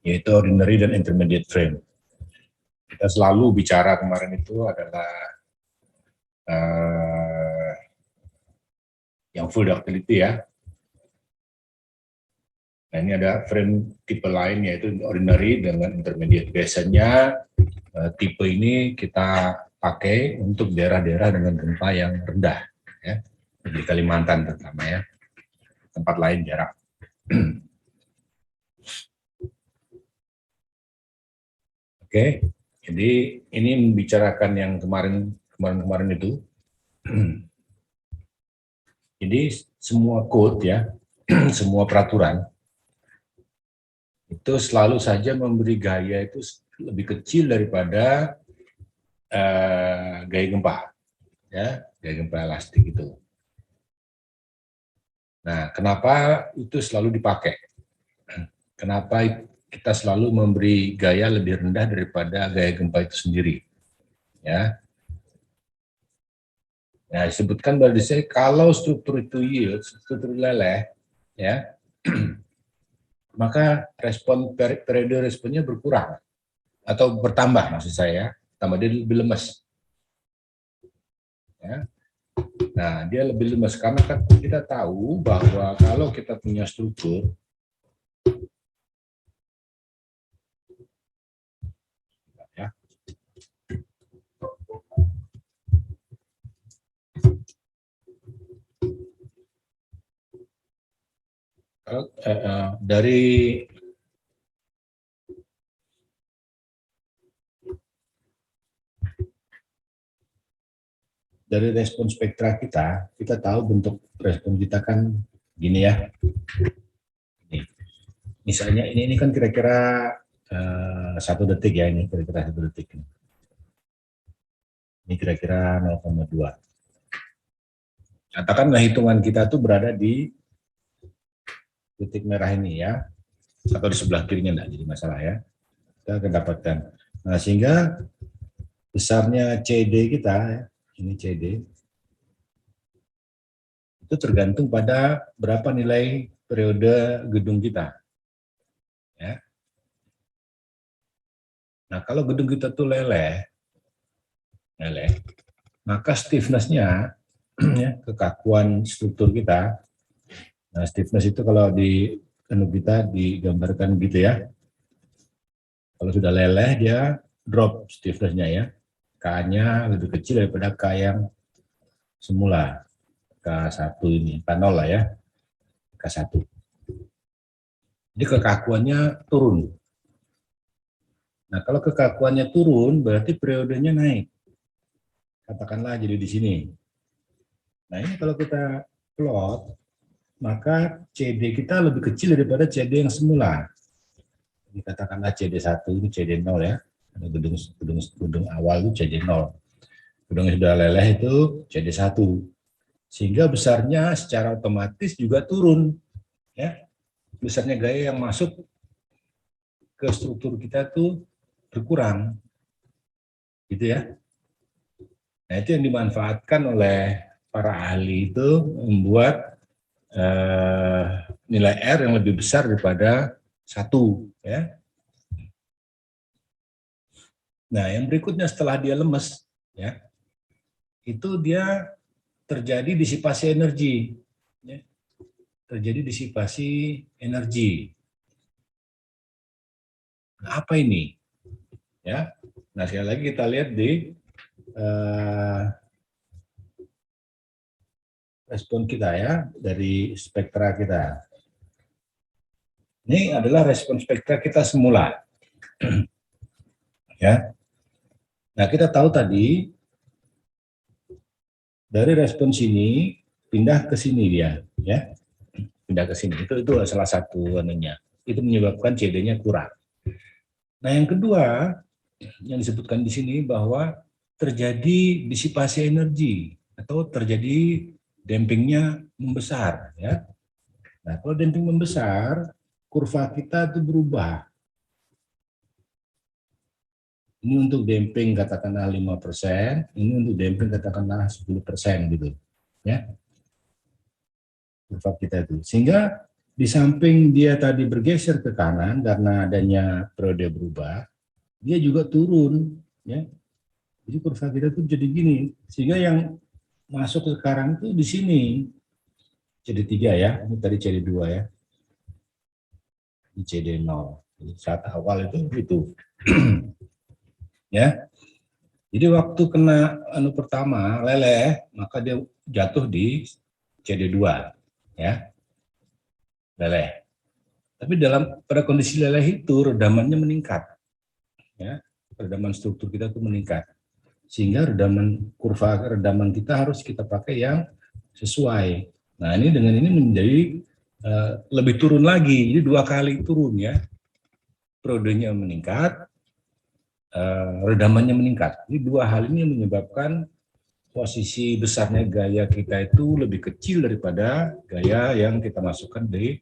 yaitu ordinary dan intermediate frame. Kita selalu bicara kemarin itu adalah yang full ductility ya. Nah, ini ada frame tipe lain yaitu ordinary dengan intermediate. Biasanya tipe ini kita pakai untuk daerah-daerah dengan gempa yang rendah, ya, di Kalimantan terutama ya. Tempat lain jarang. Oke, jadi ini membicarakan yang kemarin itu. Jadi semua code ya, semua peraturan itu selalu saja memberi gaya itu lebih kecil daripada gaya gempa, ya, gaya gempa elastik itu. Nah, kenapa itu selalu dipakai? Kenapa kita selalu memberi gaya lebih rendah daripada gaya gempa itu sendiri? Ya. Nah, disebutkan pada saya kalau struktur itu yield, struktur leleh, ya, maka periode responnya berkurang atau bertambah, maksud saya, tambah dia lebih lemes. Ya. Nah, dia lebih lemes karena kan kita tahu bahwa kalau kita punya struktur ya, dari respon spektra kita tahu bentuk respon kita kan gini ya. Ini. Misalnya ini kan kira-kira 1 detik ya, ini kira-kira 1 detik. Ini kira-kira 0,2. Katakanlah hitungan kita tuh berada di titik merah ini ya, atau di sebelah kirinya enggak jadi masalah ya. Kita akan dapatkan. Nah, sehingga besarnya CD kita, ini CD, itu tergantung pada berapa nilai periode gedung kita. Ya. Nah, kalau gedung kita tuh leleh, maka stiffness-nya, ya, kekakuan struktur kita, nah stiffness itu kalau di kita digambarkan gitu ya, kalau sudah leleh dia drop stiffness-nya ya, K-nya lebih kecil daripada K yang semula, K1 ini, K0 lah ya, K1. Jadi kekakuannya turun. Nah, kalau kekakuannya turun, berarti periodenya naik. Katakanlah jadi di sini. Nah, ini kalau kita plot, maka CD kita lebih kecil daripada CD yang semula. Jadi katakanlah CD1 ini CD0 ya. Gedung awal itu CD0. Gedung yang sudah leleh itu CD1. Sehingga besarnya secara otomatis juga turun. Ya. Besarnya gaya yang masuk ke struktur kita tuh berkurang. Gitu ya. Nah, itu yang dimanfaatkan oleh para ahli itu membuat nilai R yang lebih besar daripada 1. Ya. Nah, yang berikutnya setelah dia lemes, ya, itu dia terjadi disipasi energi. Ya. Terjadi disipasi energi. Nah, apa ini? Ya. Nah, sekali lagi kita lihat di respon kita ya, dari spektra kita. Ini adalah respon spektra kita semula. Ya. Nah, kita tahu tadi dari respon sini pindah ke sini dia, ya. Pindah ke sini. Itu salah satu anunya. Itu menyebabkan CD-nya kurang. Nah, yang kedua yang disebutkan di sini bahwa terjadi disipasi energi atau terjadi dampingnya membesar, ya. Nah, kalau damping membesar, kurva kita itu berubah. Ini untuk damping katakanlah 5%, ini untuk damping katakanlah 10% gitu, ya. Kurva kita itu. Sehingga Di samping dia tadi bergeser ke kanan karena adanya periode berubah, dia juga turun, ya. Jadi kurva kita tuh jadi gini, sehingga yang masuk sekarang tuh di sini CD3 ya, ini tadi CD2 ya, ini CD0. Jadi saat awal itu ya. Jadi waktu kena pertama leleh, maka dia jatuh di CD2 ya, leleh. Tapi pada kondisi leleh itu redamannya meningkat ya. Redaman struktur kita itu meningkat. Sehingga kurva redaman kita harus kita pakai yang sesuai. Nah, ini dengan ini menjadi lebih turun lagi. Jadi 2 kali turun ya. Periodenya meningkat, redamannya meningkat. Jadi 2 hal ini menyebabkan posisi besarnya gaya kita itu lebih kecil daripada gaya yang kita masukkan di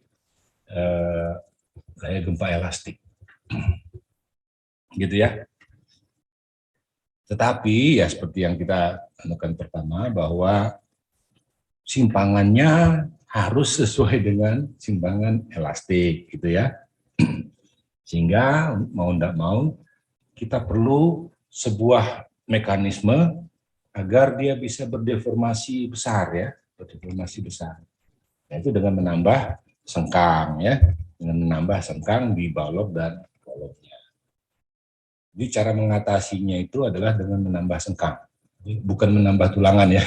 gaya gempa elastik. Gitu ya. Tetapi ya seperti yang kita anukan pertama, bahwa simpangannya harus sesuai dengan simpangan elastik gitu ya. Sehingga mau tidak mau kita perlu sebuah mekanisme agar dia bisa berdeformasi besar ya, berdeformasi besar. Yaitu dengan menambah sengkang ya, dengan menambah sengkang di balok dan kolomnya. Jadi cara mengatasinya itu adalah dengan menambah sengkang, bukan menambah tulangan ya,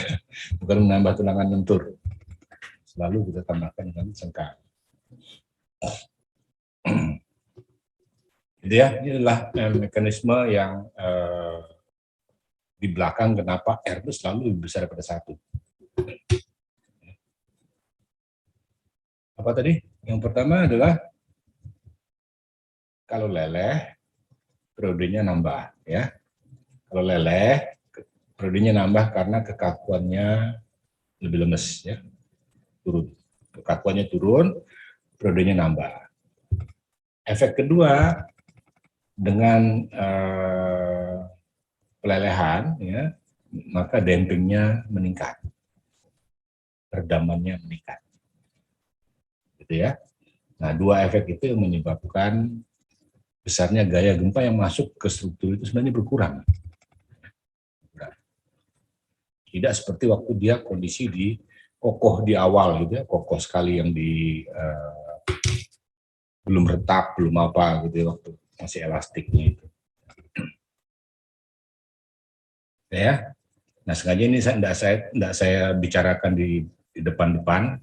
bukan menambah tulangan lentur. Selalu kita tambahkan dengan sengkang. Jadi ya, ini adalah mekanisme yang di belakang kenapa R itu selalu lebih besar daripada 1. Apa tadi? Yang pertama adalah kalau leleh, periodenya nambah ya. Kalau leleh, periodenya nambah karena kekakuannya lebih lemes ya, turun. Kekakuannya turun, periodenya nambah. Efek kedua, dengan pelelehan ya, maka dampingnya meningkat, redamannya meningkat, gitu ya. Nah, 2 efek itu yang menyebabkan besarnya gaya gempa yang masuk ke struktur itu sebenarnya berkurang. Tidak seperti waktu dia kondisi di kokoh di awal gitu ya, kokoh sekali yang di belum retak, belum apa gitu ya, waktu masih elastiknya itu. Ya. Nah, sengaja ini tidak saya bicarakan di depan-depan.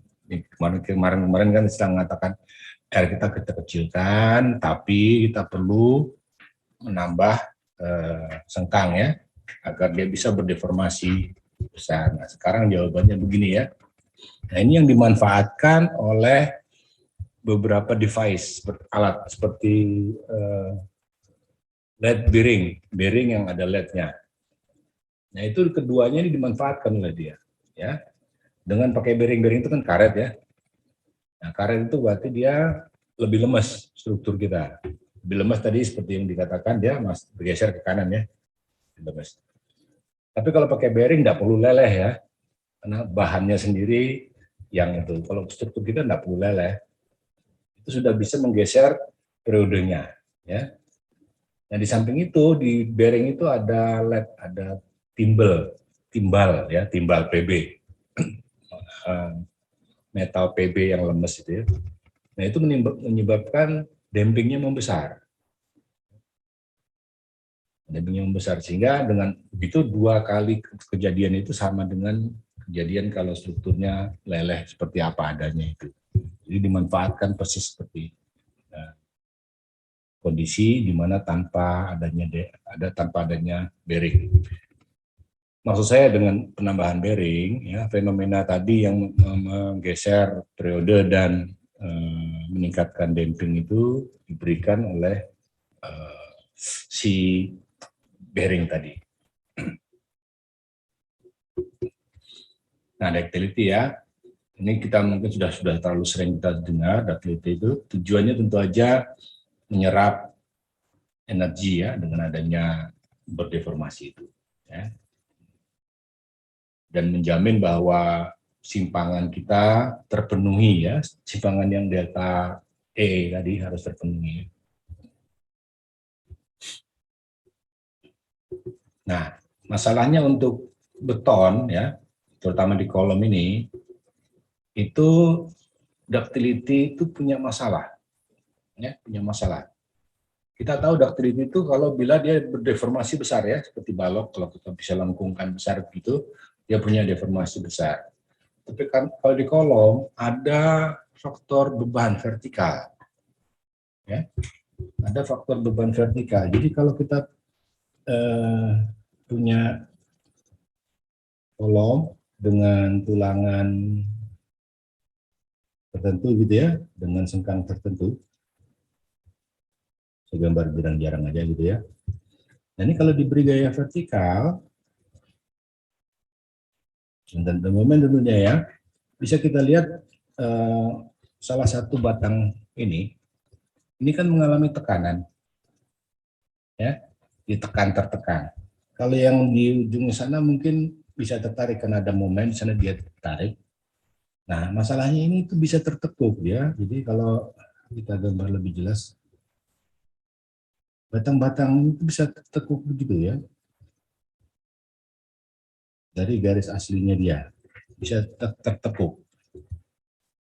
Kemarin kan sedang mengatakan R kita kecilkan, tapi kita perlu menambah sengkang ya, agar dia bisa berdeformasi besar. Nah, sekarang jawabannya begini ya. Nah, ini yang dimanfaatkan oleh beberapa device, alat seperti LED bearing yang ada LED-nya. Nah, itu keduanya ini dimanfaatkan oleh dia, ya. Dengan pakai bearing itu kan karet ya. Nah, karet itu berarti dia lebih lemas struktur kita. Lebih lemas tadi seperti yang dikatakan dia bergeser ke kanan ya, lemas. Tapi kalau pakai bearing tidak perlu leleh ya, karena bahannya sendiri yang itu. Kalau struktur kita tidak perlu leleh, itu sudah bisa menggeser periodenya, ya. Nah, di samping itu di bearing itu ada LED, ada timbal ya, timbal PB, metal PB yang lemes itu ya. Nah, itu menyebabkan dampingnya membesar. Dampingnya membesar, sehingga dengan itu 2 kali kejadian itu sama dengan kejadian kalau strukturnya leleh seperti apa adanya itu. Jadi dimanfaatkan persis seperti kondisi di mana tanpa adanya bearing. Maksud saya dengan penambahan bearing, ya, fenomena tadi yang menggeser periode dan meningkatkan damping itu diberikan oleh si bearing tadi. Nah, ductility ya, ini kita mungkin sudah terlalu sering kita dengar. Ductility itu tujuannya tentu aja menyerap energi ya dengan adanya berdeformasi itu, ya. Dan menjamin bahwa simpangan kita terpenuhi ya, simpangan yang delta E tadi harus terpenuhi. Nah, masalahnya untuk beton ya, terutama di kolom ini, itu ductility itu punya masalah, ya, punya masalah. Kita tahu ductility itu kalau bila dia berdeformasi besar ya, seperti balok, kalau kita bisa lengkungkan besar gitu, dia punya deformasi besar. Tapi kan kalau di kolom ada faktor beban vertikal, ya, ada faktor beban vertikal. Jadi kalau kita punya kolom dengan tulangan tertentu gitu ya, dengan sengkang tertentu, saya gambar jarang-jarang aja gitu ya. Nah ini kalau diberi gaya vertikal, dan momen tentunya ya, bisa kita lihat salah satu batang ini kan mengalami tekanan, ya, ditekan tertekan. Kalau yang di ujung sana mungkin bisa tertarik karena ada momen di sana dia tertarik. Nah masalahnya ini itu bisa tertekuk ya. Jadi kalau kita gambar lebih jelas, batang-batang itu bisa tertekuk begitu ya, dari garis aslinya dia bisa tertekuk.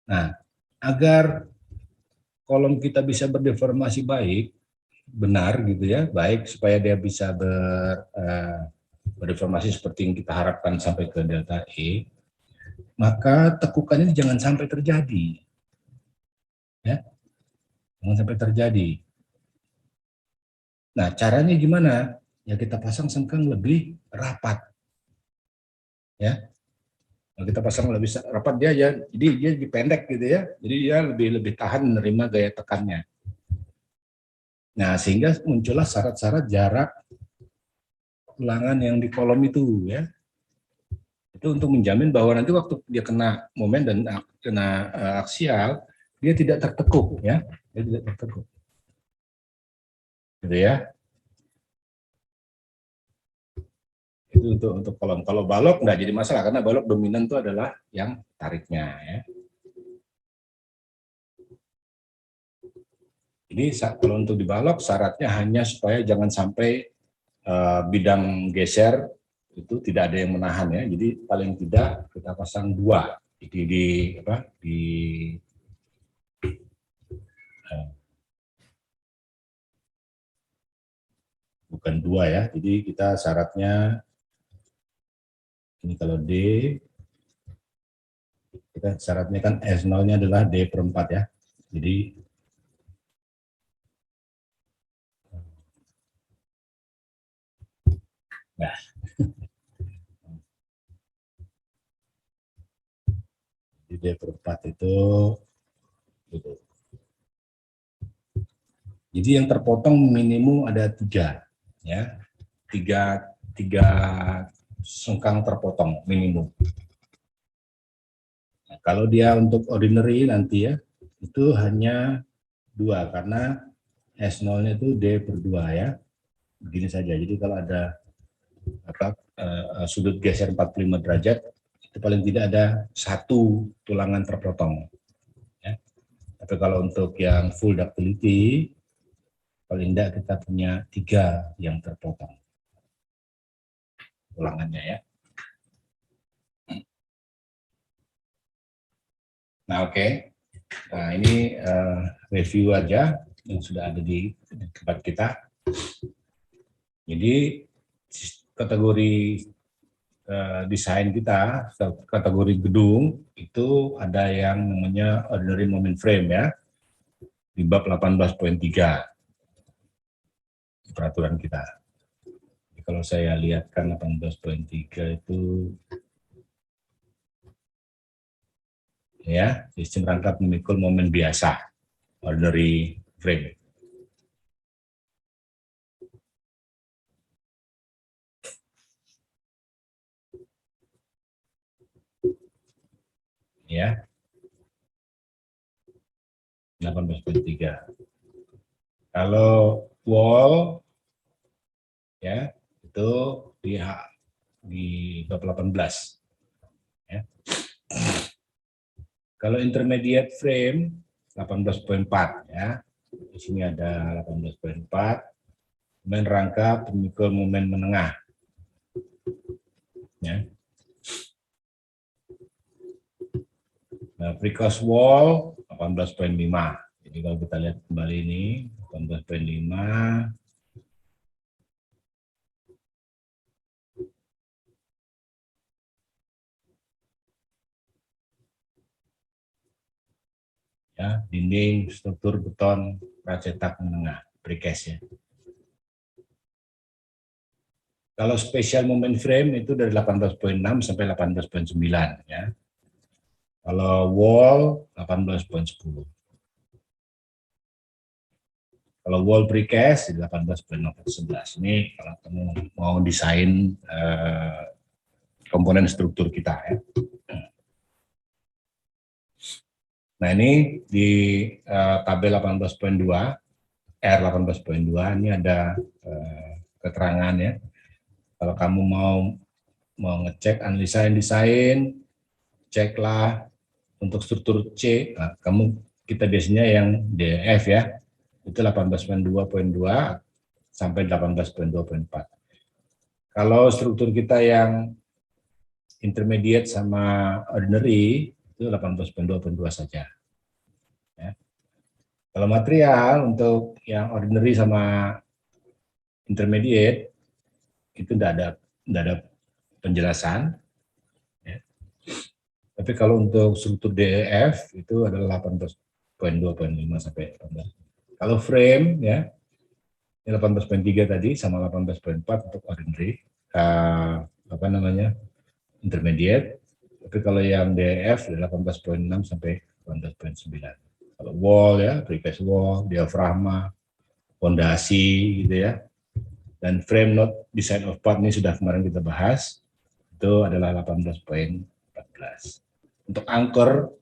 Nah, agar kolom kita bisa berdeformasi baik, benar gitu ya, baik supaya dia bisa berdeformasi seperti yang kita harapkan sampai ke delta E, maka tekukan ini jangan sampai terjadi, ya, jangan sampai terjadi. Nah, caranya gimana? Ya kita pasang sengkang lebih rapat, ya. Kalau kita pasang lebih rapat dia ya, jadi dia dipendek gitu ya, jadi dia lebih tahan menerima gaya tekannya. Nah, sehingga muncullah syarat-syarat jarak tulangan yang di kolom itu ya. Itu untuk menjamin bahwa nanti waktu dia kena momen dan kena aksial, dia tidak tertekuk ya, dia tidak tertekuk. Gitu ya. Itu untuk kolom. Kalau balok nggak jadi masalah karena balok dominan itu adalah yang tariknya ya. Jadi kalau untuk di balok syaratnya hanya supaya jangan sampai bidang geser itu tidak ada yang menahan ya. Jadi paling tidak kita pasang dua bukan dua ya. Jadi kita syaratnya ini kalau D, kita syaratnya kan S0-nya adalah D/4 ya. Jadi nah, di D/4 itu gitu. Jadi yang terpotong minimum ada 3 ya. Tiga sengkang terpotong minimum. Nah, kalau dia untuk ordinary nanti ya, itu hanya 2 karena S0-nya itu D/2 ya. Begini saja. Jadi kalau ada sudut geser 45 derajat, itu paling tidak ada 1 tulangan terpotong. Ya. Tapi kalau untuk yang full ductility, paling tidak kita punya 3 yang terpotong tulangannya ya. Nah oke. Nah ini review aja yang sudah ada di tempat kita. Jadi kategori desain kita, kategori gedung itu ada yang namanya ordinary moment frame ya, di bab 18.3 peraturan kita. Jadi kalau saya lihatkan 18.3 itu ya, sistem rangkap memikul momen biasa, ordinary frame. Ya, 18.3. Kalau wall ya itu di bab 18 ya. Kalau intermediate frame 18.4 ya. Di sini ada 18.4. Momen rangka pemikul momen menengah. Ya. Nah, precast wall 18.5. Jadi kalau kita lihat kembali ini 18.5. Ya, dinding struktur beton pracetak menengah precast ya. Kalau special moment frame itu dari 18.6 sampai 18.9 ya. Kalau wall 18.10. Kalau wall precast di 18.11. Ini kalau kamu mau desain komponen struktur kita ya. Nah ini di tabel 18.2 R18.2 ini ada keterangan ya. Kalau kamu mau ngecek analisa desain, ceklah untuk struktur C. Nah, kita biasanya yang DF ya. Itu 18.2.2 sampai 18.2.4. Kalau struktur kita yang intermediate sama ordinary itu 18.2.2 saja. Ya. Kalau material untuk yang ordinary sama intermediate itu tidak ada penjelasan. Ya. Tapi kalau untuk struktur DEF itu adalah 18.2.5 sampai 18. Kalau frame ya 18.3 tadi sama 18.4 untuk ordinary intermediate. Tapi kalau yang DEF 18.6 sampai 18.9. Kalau wall ya, precast wall, diafragma, fondasi gitu ya. Dan frame note design of part ini sudah kemarin kita bahas. Itu adalah 18.14. Untuk anchor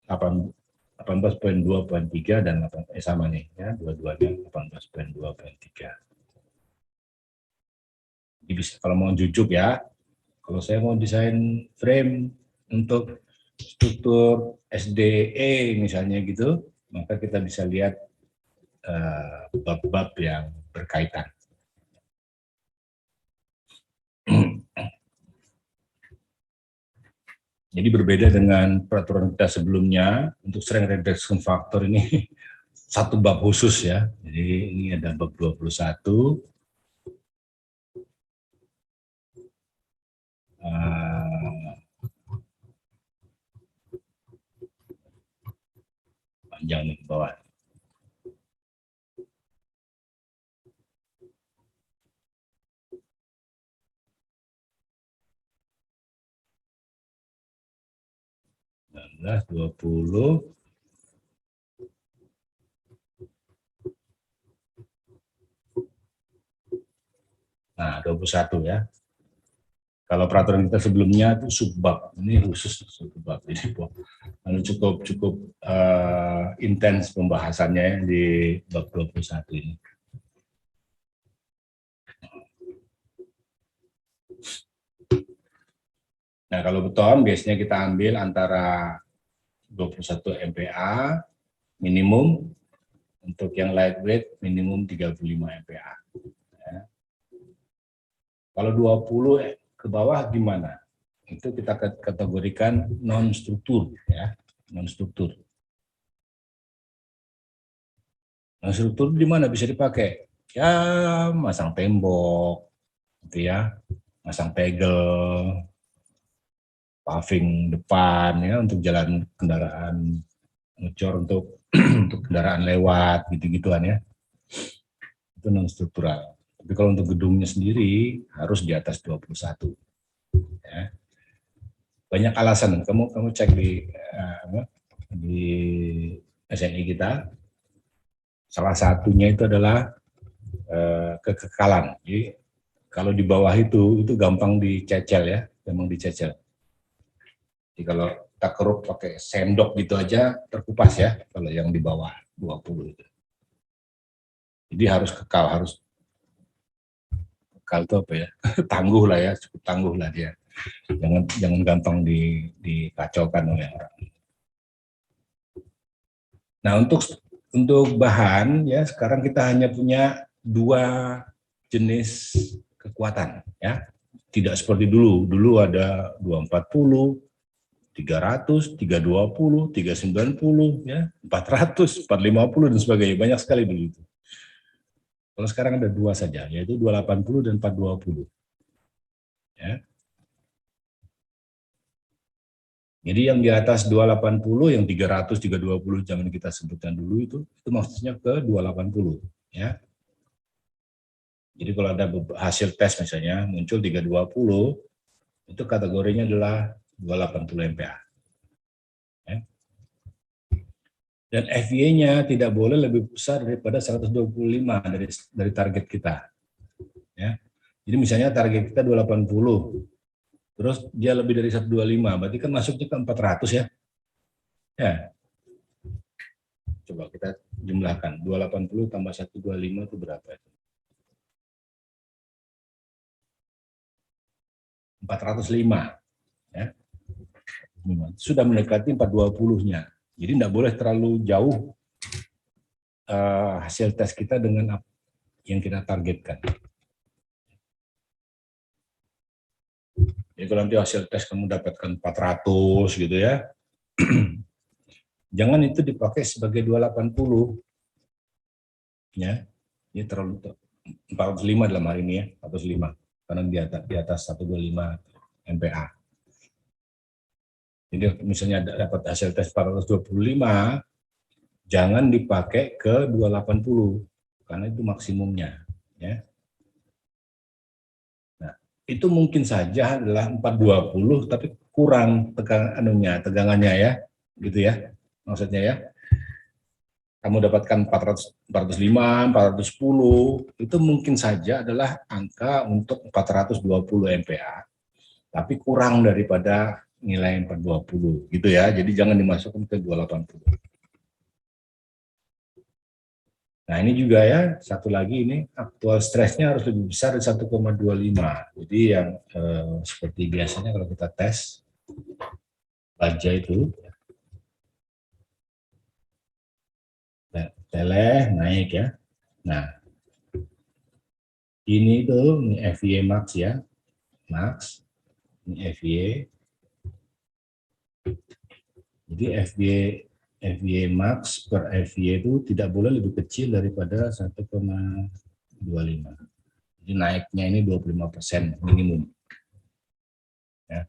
18.2.3 dan sama nih ya, dua-duanya 18.2.3. Jadi bisa kalau mau jujuk ya, kalau saya mau desain frame untuk struktur SDE misalnya gitu, maka kita bisa lihat bab-bab yang berkaitan. Jadi berbeda dengan peraturan kita sebelumnya, untuk strength reduction factor ini satu bab khusus ya. Jadi ini ada bab 21. Panjang nih ke bawah. Nah, 20. Nah, 21 ya. Kalau peraturan kita sebelumnya itu subbab, ini khusus subbab. Jadi cukup intens pembahasannya di bab 21 ini. Nah, kalau beton biasanya kita ambil antara 21 MPa minimum, untuk yang lightweight minimum 35 MPa. Ya. Kalau 20 ke bawah gimana? Itu kita kategorikan non-struktur ya, non-struktur. Non-struktur di mana bisa dipakai? Ya, masang tembok, gitu ya, masang tegel, paving depan ya untuk jalan kendaraan, ngecor untuk untuk kendaraan lewat gitu-gituan ya. Itu non struktural. Tapi kalau untuk gedungnya sendiri harus di atas 21. Ya. Banyak alasan. Kamu cek di SNI kita. Salah satunya itu adalah kekekalan. Jadi kalau di bawah itu gampang dicecel ya, gampang dicecel. Jadi kalau kita keruk pakai sendok gitu aja terkupas ya, kalau yang di bawah 20 itu. Jadi harus kekal nakal itu apa ya? Tangguh lah ya, cukup tangguh lah dia. Jangan gampang dikacaukan oleh orang. Nah, untuk bahan ya sekarang kita hanya punya 2 jenis kekuatan ya. Tidak seperti dulu. Dulu ada 240, 300, 320, 390 ya, 400, 450 dan sebagainya. Banyak sekali dulu itu. Kalau sekarang ada 2 saja, yaitu 280 dan 420. Ya. Jadi yang di atas 280, yang 300, 320 jangan kita sebutkan dulu itu maksudnya ke 280 ya. Jadi kalau ada hasil tes misalnya muncul 320, itu kategorinya adalah 280 MPa. Ya. Dan FY-nya tidak boleh lebih besar daripada 125 dari target kita. Ya. Jadi misalnya target kita 280, terus dia lebih dari 125, berarti kan masuknya ke 400 ya. Ya. Coba kita jumlahkan, 280 tambah 125 itu berapa? 405. Ya. Sudah mendekati 420-nya. Jadi tidak boleh terlalu jauh hasil tes kita dengan yang kita targetkan. Jadi kalau nanti hasil tes kamu dapatkan 400 gitu ya, jangan itu dipakai sebagai 280. Ya, ini terlalu 405 dalam hari ini ya, 405 karena di atas 125 MPa. Jadi misalnya dapat hasil tes 425, jangan dipakai ke 280 karena itu maksimumnya. Ya. Nah, itu mungkin saja adalah 420 tapi kurang tegangannya ya, gitu ya maksudnya ya. Kamu dapatkan 400, 405, 410, itu mungkin saja adalah angka untuk 420 MPa, tapi kurang daripada nilai 420, gitu ya. Jadi jangan dimasukkan ke 280. Nah ini juga ya, satu lagi ini aktual stresnya harus lebih besar dari 1,25. Jadi yang seperti biasanya kalau kita tes baja itu, teleh naik ya. Nah, ini FVA max ya, max, ini FVA. Jadi FVA max per FVA itu tidak boleh lebih kecil daripada 1,25. Jadi naiknya ini 25% minimum. Ya.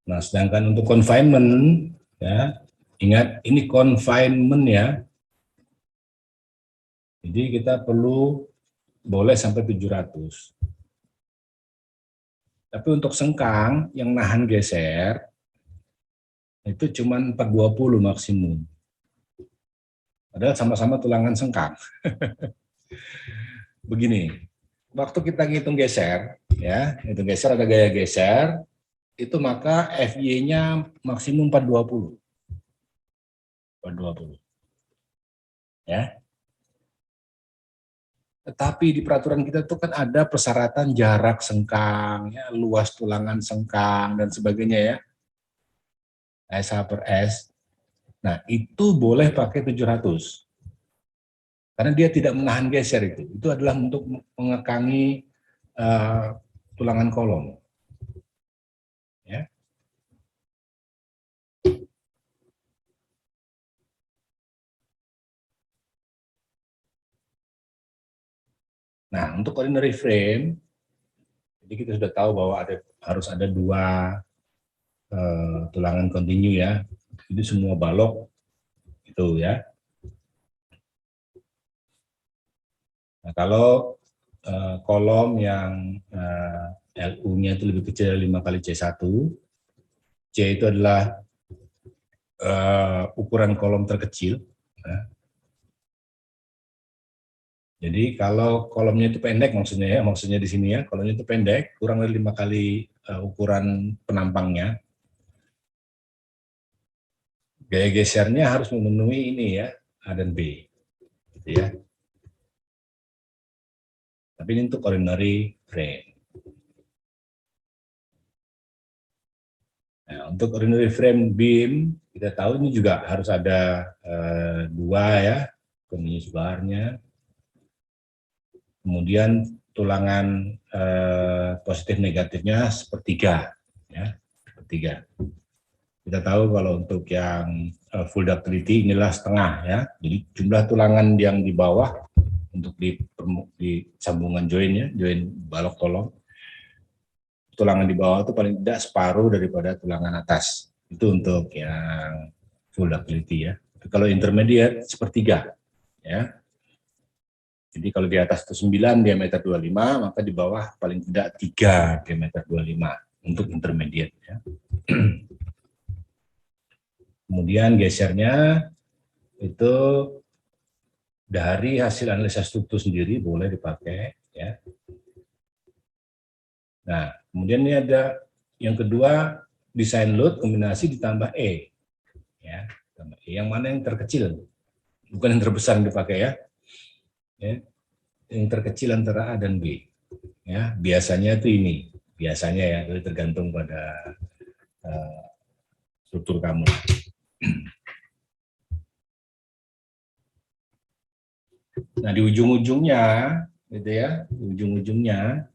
Nah, sedangkan untuk confinement, ya, ingat ini confinement ya. Jadi kita boleh sampai 700. Tapi untuk sengkang yang nahan geser itu cuma 420 maksimum. Padahal sama-sama tulangan sengkang. Begini, waktu kita ngitung geser, ya, hitung geser ada gaya geser, itu maka FY-nya maksimum 420. 420. Ya. Tetapi di peraturan kita itu kan ada persyaratan jarak sengkang, ya, luas tulangan sengkang, dan sebagainya ya. SH per S. Nah, itu boleh pakai 700. Karena dia tidak menahan geser itu. Itu adalah untuk mengekangi tulangan kolom. Ya. Nah, untuk ordinary frame, jadi kita sudah tahu bahwa harus ada 2 tulangan kontinu ya. Jadi semua balok itu ya. Nah, kalau kolom yang LU-nya itu lebih kecil dari 5 kali C1, C itu adalah ukuran kolom terkecil. Ya. Jadi kalau kolomnya itu pendek maksudnya di sini ya, kolomnya itu pendek, kurang dari 5 kali ukuran penampangnya, Gaya gesernya harus memenuhi ini ya, A dan B. Gitu ya. Tapi ini untuk ordinary frame. Nah, untuk ordinary frame beam, kita tahu ini juga harus ada dua ya, continuous bar-nya. Kemudian tulangan positif negatifnya sepertiga. Ya, sepertiga. Kita tahu kalau untuk yang full ductility inilah setengah ya. Jadi jumlah tulangan yang di bawah untuk di sambungan join balok kolom, tulangan di bawah itu paling tidak separuh daripada tulangan atas. Itu untuk yang full ductility ya. Kalau intermediate sepertiga ya. Jadi kalau di atas itu 9 diameter 25, maka di bawah paling tidak 3 diameter 25 untuk intermediate ya. Kemudian gesernya itu dari hasil analisa struktur sendiri boleh dipakai ya. Nah, kemudian ini ada yang kedua, desain load kombinasi ditambah E ya. Yang mana yang terkecil, bukan yang terbesar yang dipakai ya. Yang terkecil antara A dan B ya. Biasanya itu ini, biasanya ya, itu tergantung pada struktur kamu. Nah, di ujung-ujungnya gitu ya, di ujung-ujungnya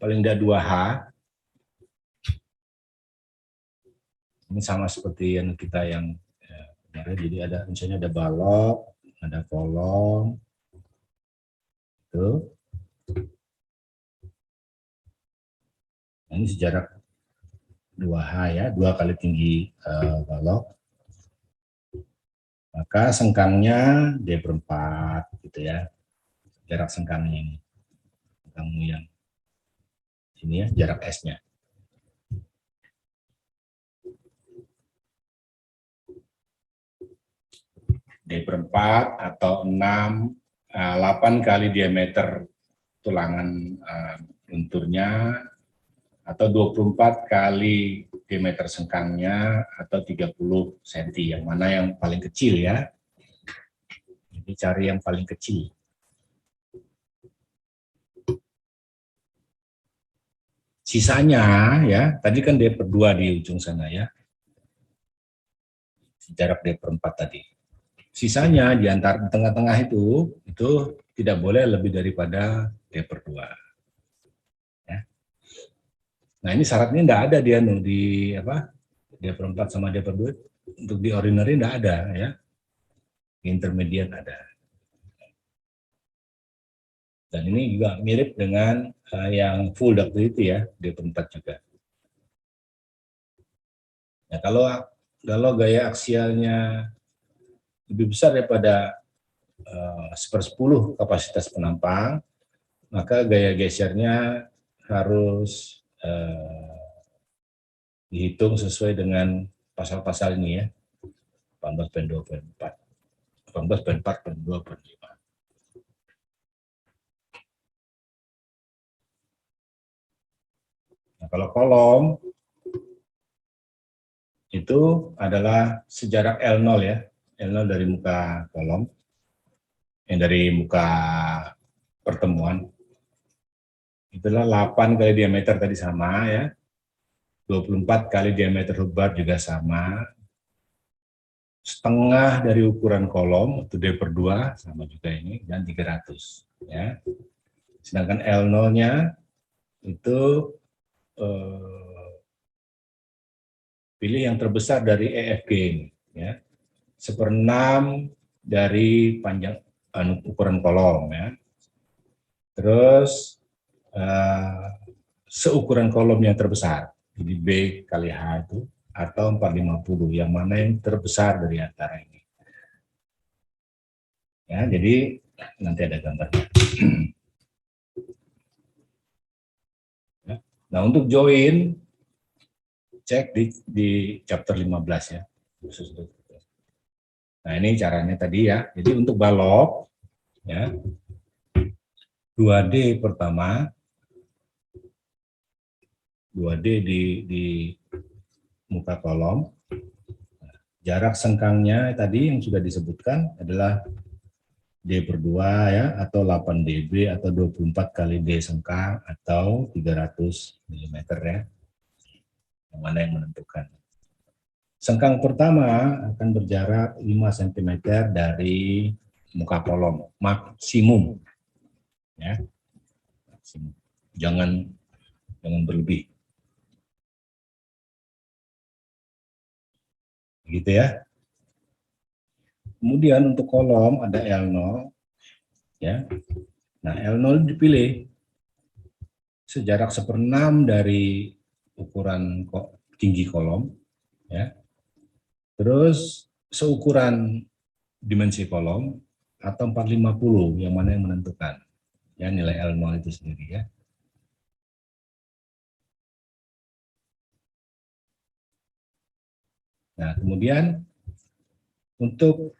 paling tidak 2H. Ini sama seperti yang kita yang jadi ada misalnya ada balok, ada kolom. Tuh. Nah, ini sejarak 2H ya, 2 kali tinggi balok. Maka sengkangnya D/4 gitu ya. Jarak sengkangnya ini. Sengkangmu yang sini ya, jarak S-nya. D/4 atau 8 kali diameter tulangan lunturnya, atau 24 kali diameter sengkangnya, atau 30 cm, yang mana yang paling kecil ya. Jadi cari yang paling kecil. Sisanya ya, tadi kan D/2 di ujung sana ya. Jarak D/4 tadi. Sisanya di antara tengah-tengah itu tidak boleh lebih daripada D/2. Ya. Nah, ini syaratnya enggak ada dia di apa? D/4 sama D/2 untuk di ordinary enggak ada ya. Di intermediate ada. Dan ini juga mirip dengan yang full ductility ya, D/4 juga. Nah, kalau gaya aksialnya lebih besar daripada 1/10 kapasitas penampang, maka gaya gesernya harus dihitung sesuai dengan pasal-pasal ini ya, 18.2.4, 18.4.2.5. Nah, kalau kolom itu adalah sejarak L0 ya, L0 dari muka kolom, yang dari muka pertemuan, itulah 8 kali diameter tadi sama ya, 24 kali diameter hubbar juga sama, setengah dari ukuran kolom, itu D/2 sama juga ini, dan 300 ya. Sedangkan L0-nya itu pilih yang terbesar dari EFG ini ya. 1/6 dari panjang ukuran kolom ya. Terus seukuran kolom yang terbesar, jadi B kali H itu, atau 450, yang mana yang terbesar dari antara ini. Ya, jadi nanti ada gambarnya. Nah, untuk join, cek di chapter 15 ya. Nah, ini caranya tadi ya. Jadi untuk balok, ya, 2D pertama, 2D di muka kolom, Jarak sengkangnya tadi yang sudah disebutkan adalah D/2 ya, atau 8 dB atau 24 kali D sengkang atau 300 mm ya. Yang mana yang menentukan. Sengkang pertama akan berjarak 5 cm dari muka kolom maksimum ya. Maksimum. Jangan berlebih. Gitu ya. Kemudian untuk kolom ada L0 ya. Nah, L0 dipilih sejarak 1/6 dari ukuran tinggi kolom ya. Terus seukuran dimensi kolom atau 450 yang mana yang menentukan ya nilai L0 itu sendiri ya. Nah, kemudian untuk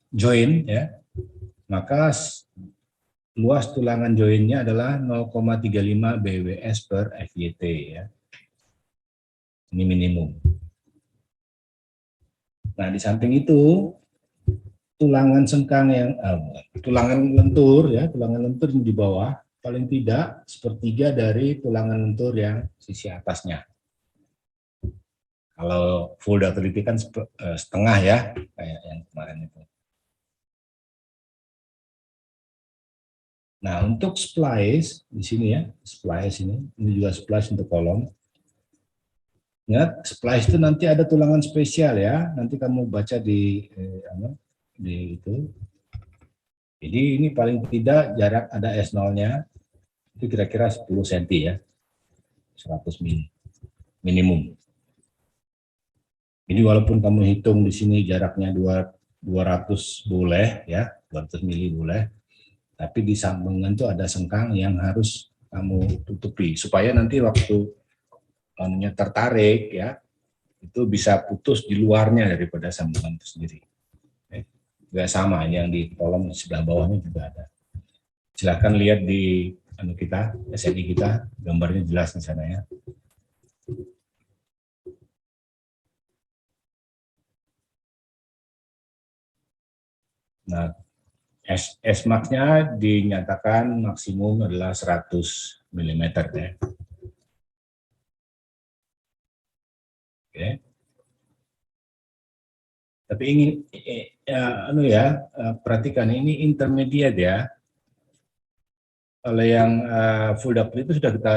join ya, maka luas tulangan joinnya adalah 0,35 bws per FYT ya. Ini minimum. Nah, di samping itu tulangan sengkang yang tulangan lentur ya, tulangan lentur yang di bawah paling tidak 1/3 dari tulangan lentur yang sisi atasnya. Kalau full ductility kan setengah ya, kayak yang kemarin itu. Nah, untuk splice di sini ya, splice ini juga splice untuk kolom. Ingat, splice itu nanti ada tulangan spesial ya. Nanti kamu baca di itu. Jadi ini paling tidak jarak ada S0-nya itu kira-kira 10 cm ya. 100 mili minimum. Jadi walaupun kamu hitung di sini jaraknya 200 boleh ya, 200 mili boleh. Tapi di sambungan itu ada sengkang yang harus kamu tutupi supaya nanti waktu kamunya tertarik ya, itu bisa putus di luarnya daripada sambungan itu sendiri. Juga sama, yang di kolom sebelah bawahnya juga ada. Silahkan lihat di kita, SNI kita, gambarnya jelas di sana ya. Nah, S-max-nya dinyatakan maksimum adalah 100 mm ya. Oke. Tapi ingin perhatikan ini intermediate ya. Kalau yang full ductility itu sudah kita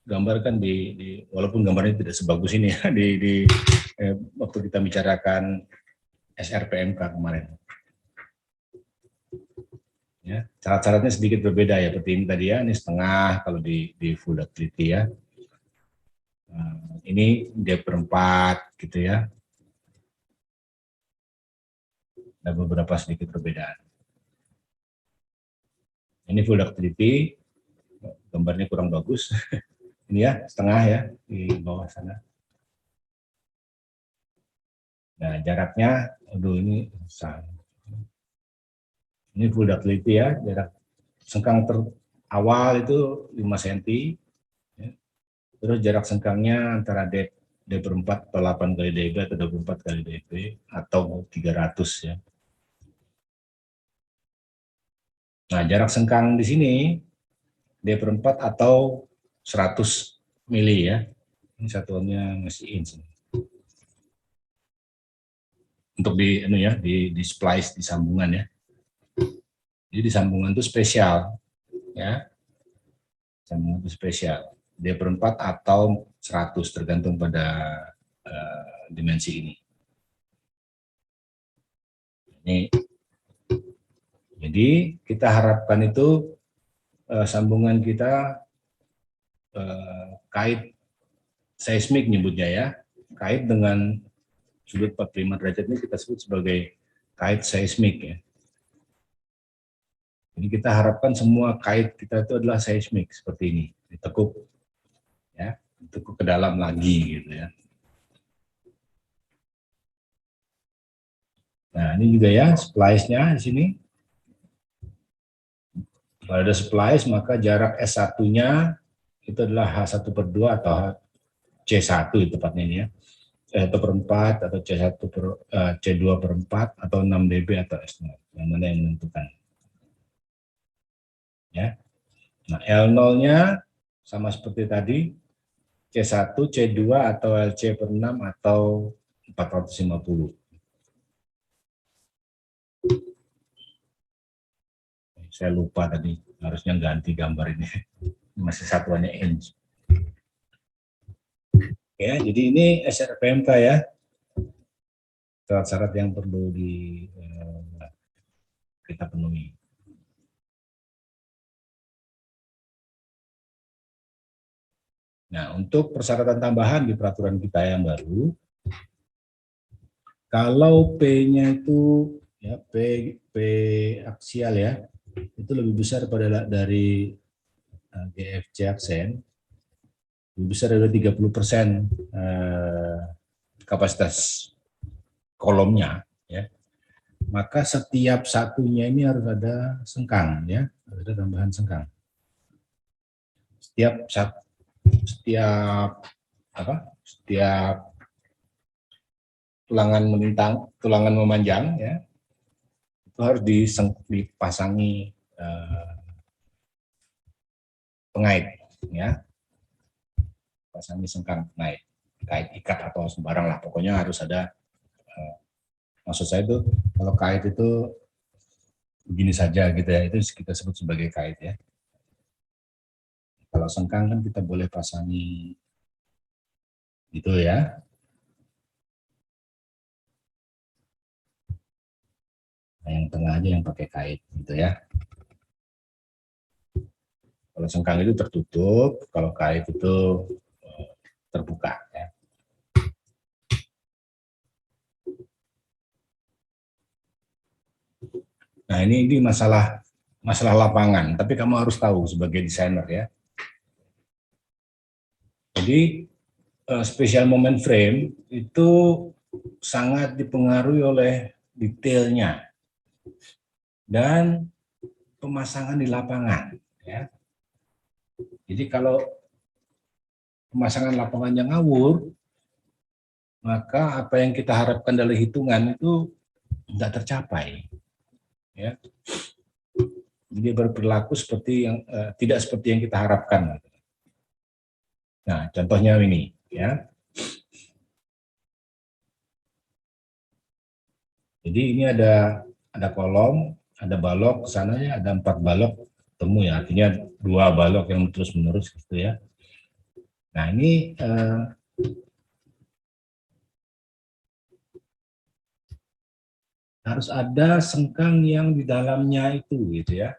gambarkan di walaupun gambarnya tidak sebagus ini ya di waktu kita bicarakan SRPMK kemarin. Ya, syarat-syaratnya sedikit berbeda ya, seperti ini tadi ya, ini setengah kalau di full ductility ya. Ini D/4 gitu ya. Ada beberapa sedikit perbedaan. Ini full ductility, gambarnya kurang bagus. Ini ya, setengah ya, di bawah sana. Nah, jaraknya, aduh ini besar. Ini full ductility ya, jarak sengkang awal itu 5 cm. Ya. Terus jarak sengkangnya antara D/4 atau 8 kali dB atau 24 kali dB atau 300 ya. Nah, jarak sengkang di sini D/4 atau 100 mili ya. Ini satuannya masih inch. Untuk di splice di sambungan ya. Jadi di sambungan itu spesial ya. Sambungan itu spesial. D/4 atau 100 tergantung pada dimensi ini. Jadi kita harapkan itu sambungan kita kait seismik nyebutnya ya, kait dengan sudut 45 derajat ini kita sebut sebagai kait seismik ya. Jadi kita harapkan semua kait kita itu adalah seismik seperti ini, ditekuk ya, ditekuk ke dalam lagi gitu ya. Nah, ini juga ya splice-nya di sini. Kalau ada splice, maka jarak S1-nya itu adalah H1/2 atau C1 tepatnya ini ya. C1/4 atau C2/4 atau 6 dB atau S0. Yang mana yang menentukan? Ya. Nah, L0-nya sama seperti tadi, C1, C2 atau LC/6 atau 450. Saya lupa tadi, harusnya ganti gambar ini. Masih satuannya inch. Ya, jadi ini SRPMK ya. Syarat-syarat yang perlu kita penuhi. Nah, untuk persyaratan tambahan di peraturan kita yang baru, kalau P-nya itu ya P aksial ya, itu lebih besar dari GFC aksen, lebih besar dari 30% kapasitas kolomnya, ya, maka setiap satunya ini harus ada sengkang, ya, harus ada tambahan sengkang. Setiap tulangan tulangan memanjang, ya, itu harus dipasangi pengait, ya, pasangi sengkang pengait, kait ikat atau sembarang lah, pokoknya harus ada. Maksud saya itu kalau kait itu begini saja gitu ya, itu kita sebut sebagai kait ya. Kalau sengkang kan kita boleh pasangi gitu ya. Nah, yang tengah aja yang pakai kait gitu ya. Kalau sengkang itu tertutup, kalau kait itu terbuka ya. Nah, ini masalah lapangan, tapi kamu harus tahu sebagai desainer ya. Jadi special moment frame itu sangat dipengaruhi oleh detailnya dan pemasangan di lapangan ya. Jadi kalau pemasangan lapangannya ngawur, maka apa yang kita harapkan dari hitungan itu tidak tercapai ya. Jadi berperilaku seperti yang tidak seperti yang kita harapkan. Nah, contohnya ini ya. Jadi ini ada kolom, ada balok, sananya ada 4 balok temu ya, artinya 2 balok yang terus-menerus gitu ya. Nah, ini harus ada sengkang yang di dalamnya itu gitu ya.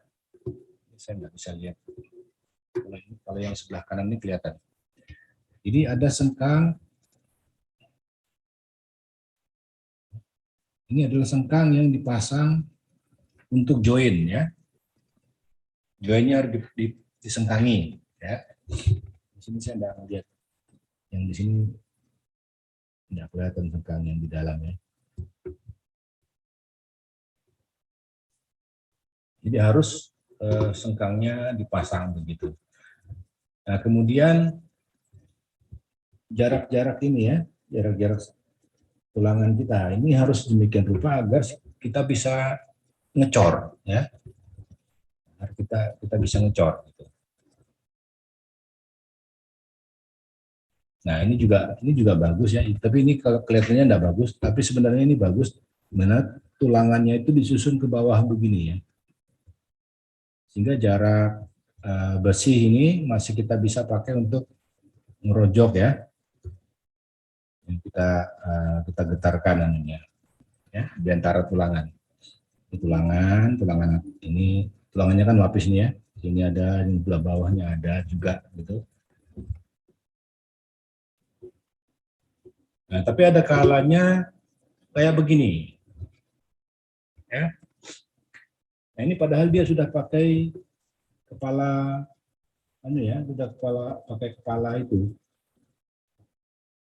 Saya nggak bisa lihat. Kalau yang sebelah kanan ini kelihatan. Jadi ada sengkang. Ini adalah sengkang yang dipasang untuk join ya. Joinnya harus disengkangi ya. Di sini saya tidak melihat. Yang di sini tidak kelihatan sengkang yang di dalam ya. Jadi harus sengkangnya dipasang begitu. Nah, kemudian jarak-jarak ini ya, jarak-jarak tulangan kita ini harus demikian rupa agar kita bisa ngecor ya. Agar kita bisa ngecor gitu. Nah, ini juga bagus ya, tapi ini kalau kelihatannya enggak bagus, tapi sebenarnya ini bagus, dimana tulangannya itu disusun ke bawah begini ya. Sehingga jarak bersih ini masih kita bisa pakai untuk ngerojok ya. Yang kita getarkan namanya ya, di antara tulangan. Tulangan ini, tulangannya kan lapis ini ya. Sini ada, di belah bawahnya ada juga gitu. Nah, tapi ada kalanya kayak begini. Ya. Nah, ini padahal dia sudah pakai kepala sudah pakai kepala itu.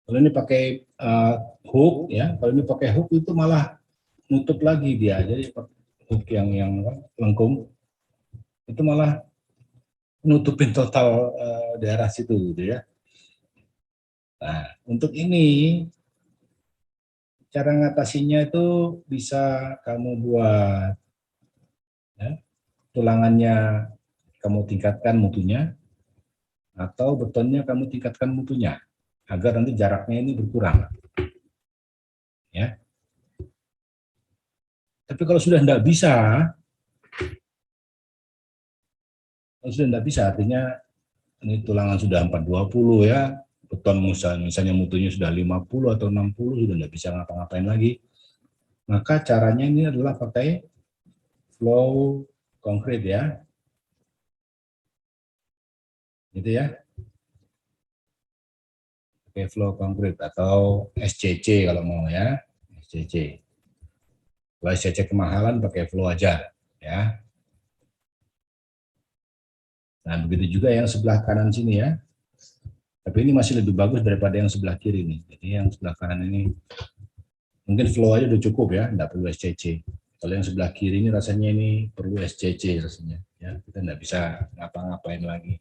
Kalau ini pakai hook ya, kalau ini pakai hook itu malah nutup lagi dia. Jadi hook yang lengkung itu malah nutupin total daerah situ gitu ya. Nah, untuk ini cara ngatasinya itu bisa kamu buat, ya, tulangannya kamu tingkatkan mutunya, atau betonnya kamu tingkatkan mutunya, agar nanti jaraknya ini berkurang. Ya. Tapi kalau sudah tidak bisa, artinya ini tulangan sudah 420 ya, beton misalnya mutunya sudah 50 atau 60, sudah tidak bisa ngapa-ngapain lagi. Maka caranya ini adalah pakai flow concrete ya. Gitu ya. Pakai flow concrete atau SCC kalau mau ya, SCC. Kalau SCC kemahalan pakai flow aja ya. Nah, begitu juga yang sebelah kanan sini ya. Tapi ini masih lebih bagus daripada yang sebelah kiri nih. Jadi yang sebelah kanan ini mungkin flow aja udah cukup ya, enggak perlu SCC. Kalau yang sebelah kiri ini rasanya ini perlu SCC rasanya ya. Kita enggak bisa ngapa-ngapain lagi.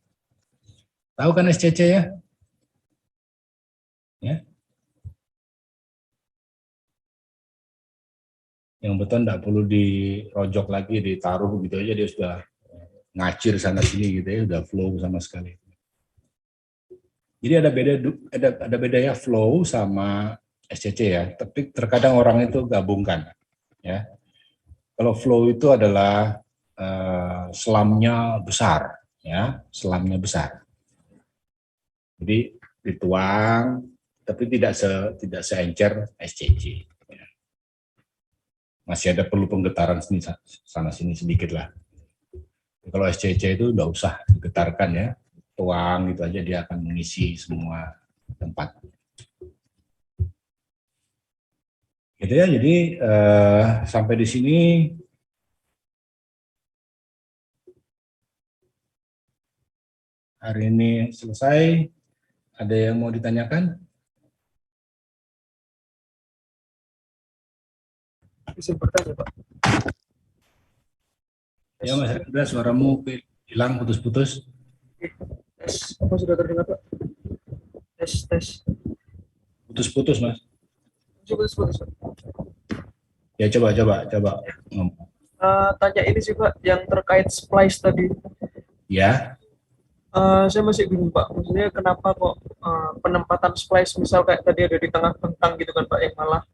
Tahu kan SCC ya? Ya. Yang beton enggak perlu dirojok lagi, ditaruh gitu aja dia sudah ngacir sana sini gitu ya, udah flow sama sekali. Jadi ada beda ya flow sama SCC ya, tapi terkadang orang itu gabungkan ya. Kalau flow itu adalah selamnya besar ya, selamnya besar. Jadi dituang tapi tidak seencer SCC. Ya. Masih ada perlu penggetaran sini sana sini sedikit lah. Kalau SCC itu udah usah digetarkan ya, tuang gitu aja dia akan mengisi semua tempat. Gitu ya, jadi sampai di sini hari ini selesai. Ada yang mau ditanyakan? Bisa bertanya, Pak. Ya Mas Hendra, suaramu hilang putus-putus. Tes, apa sudah terdengar, Pak? Tes. Putus-putus Mas. Putus. Ya coba ngomong. Tanya ini sih, Pak, yang terkait splice tadi. Ya. Saya masih bingung, Pak. Maksudnya kenapa kok penempatan splice misal kayak tadi ada di tengah bentang gitu kan, Pak, yang malah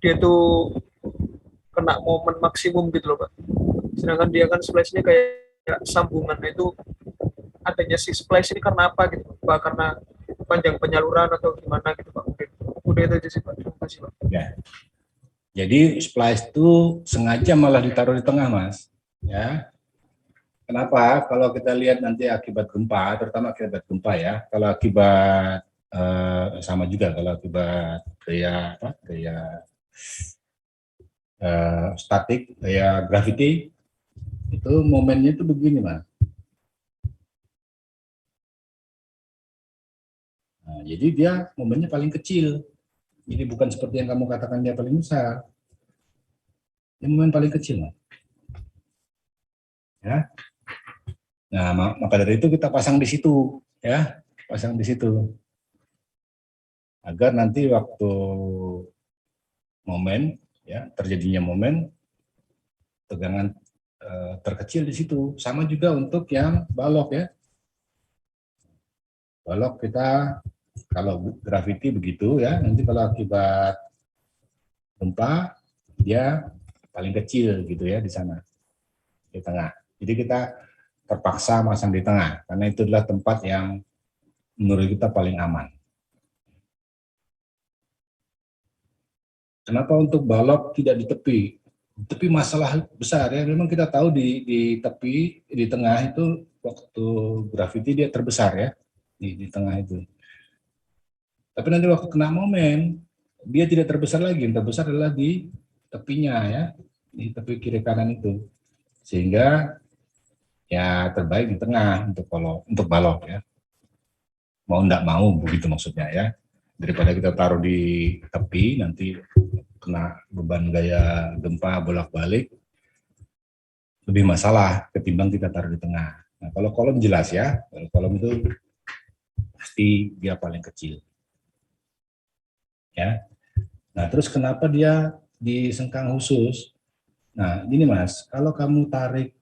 dia tuh kena momen maksimum gitu loh, Pak. Sedangkan dia kan splice-nya kayak sambungan, itu adanya si splice ini karena apa gitu, Pak? Karena panjang penyaluran atau gimana gitu, Pak? Udah itu aja sih, Pak. Terima kasih, Pak. Ya. Jadi splice itu sengaja malah ditaruh di tengah, Mas. Ya. Kenapa? Kalau kita lihat nanti akibat gempa, terutama akibat gempa ya. Kalau akibat sama juga kalau akibat gaya statik, gaya gravity, itu momennya itu begini, Mas. Nah, jadi dia momennya paling kecil. Jadi bukan seperti yang kamu katakan dia paling besar. Dia momen paling kecil, Mas. Ya. Nah, maka dari itu kita pasang di situ, ya, pasang di situ, agar nanti waktu momen, ya, terjadinya momen, tegangan terkecil di situ. Sama juga untuk yang balok, ya. Balok kita kalau gravity begitu, ya, nanti kalau akibat gempa dia paling kecil gitu ya di sana, di tengah. Jadi kita terpaksa masang di tengah, karena itu adalah tempat yang menurut kita paling aman. Kenapa untuk balok tidak di tepi? Tepi masalah besar ya, memang kita tahu di tepi, di tengah itu waktu gravity dia terbesar ya, di tengah itu. Tapi nanti waktu kena momen, dia tidak terbesar lagi, yang terbesar adalah di tepinya ya, di tepi kiri kanan itu. Sehingga ya terbaik di tengah untuk balok ya. Mau enggak mau begitu maksudnya ya. Daripada kita taruh di tepi nanti kena beban gaya gempa bolak-balik, lebih masalah ketimbang kita taruh di tengah. Nah, kalau kolom jelas ya, kalau kolom itu pasti dia paling kecil. Ya. Nah, terus kenapa dia disengkang khusus? Nah, ini Mas, kalau kamu tarik,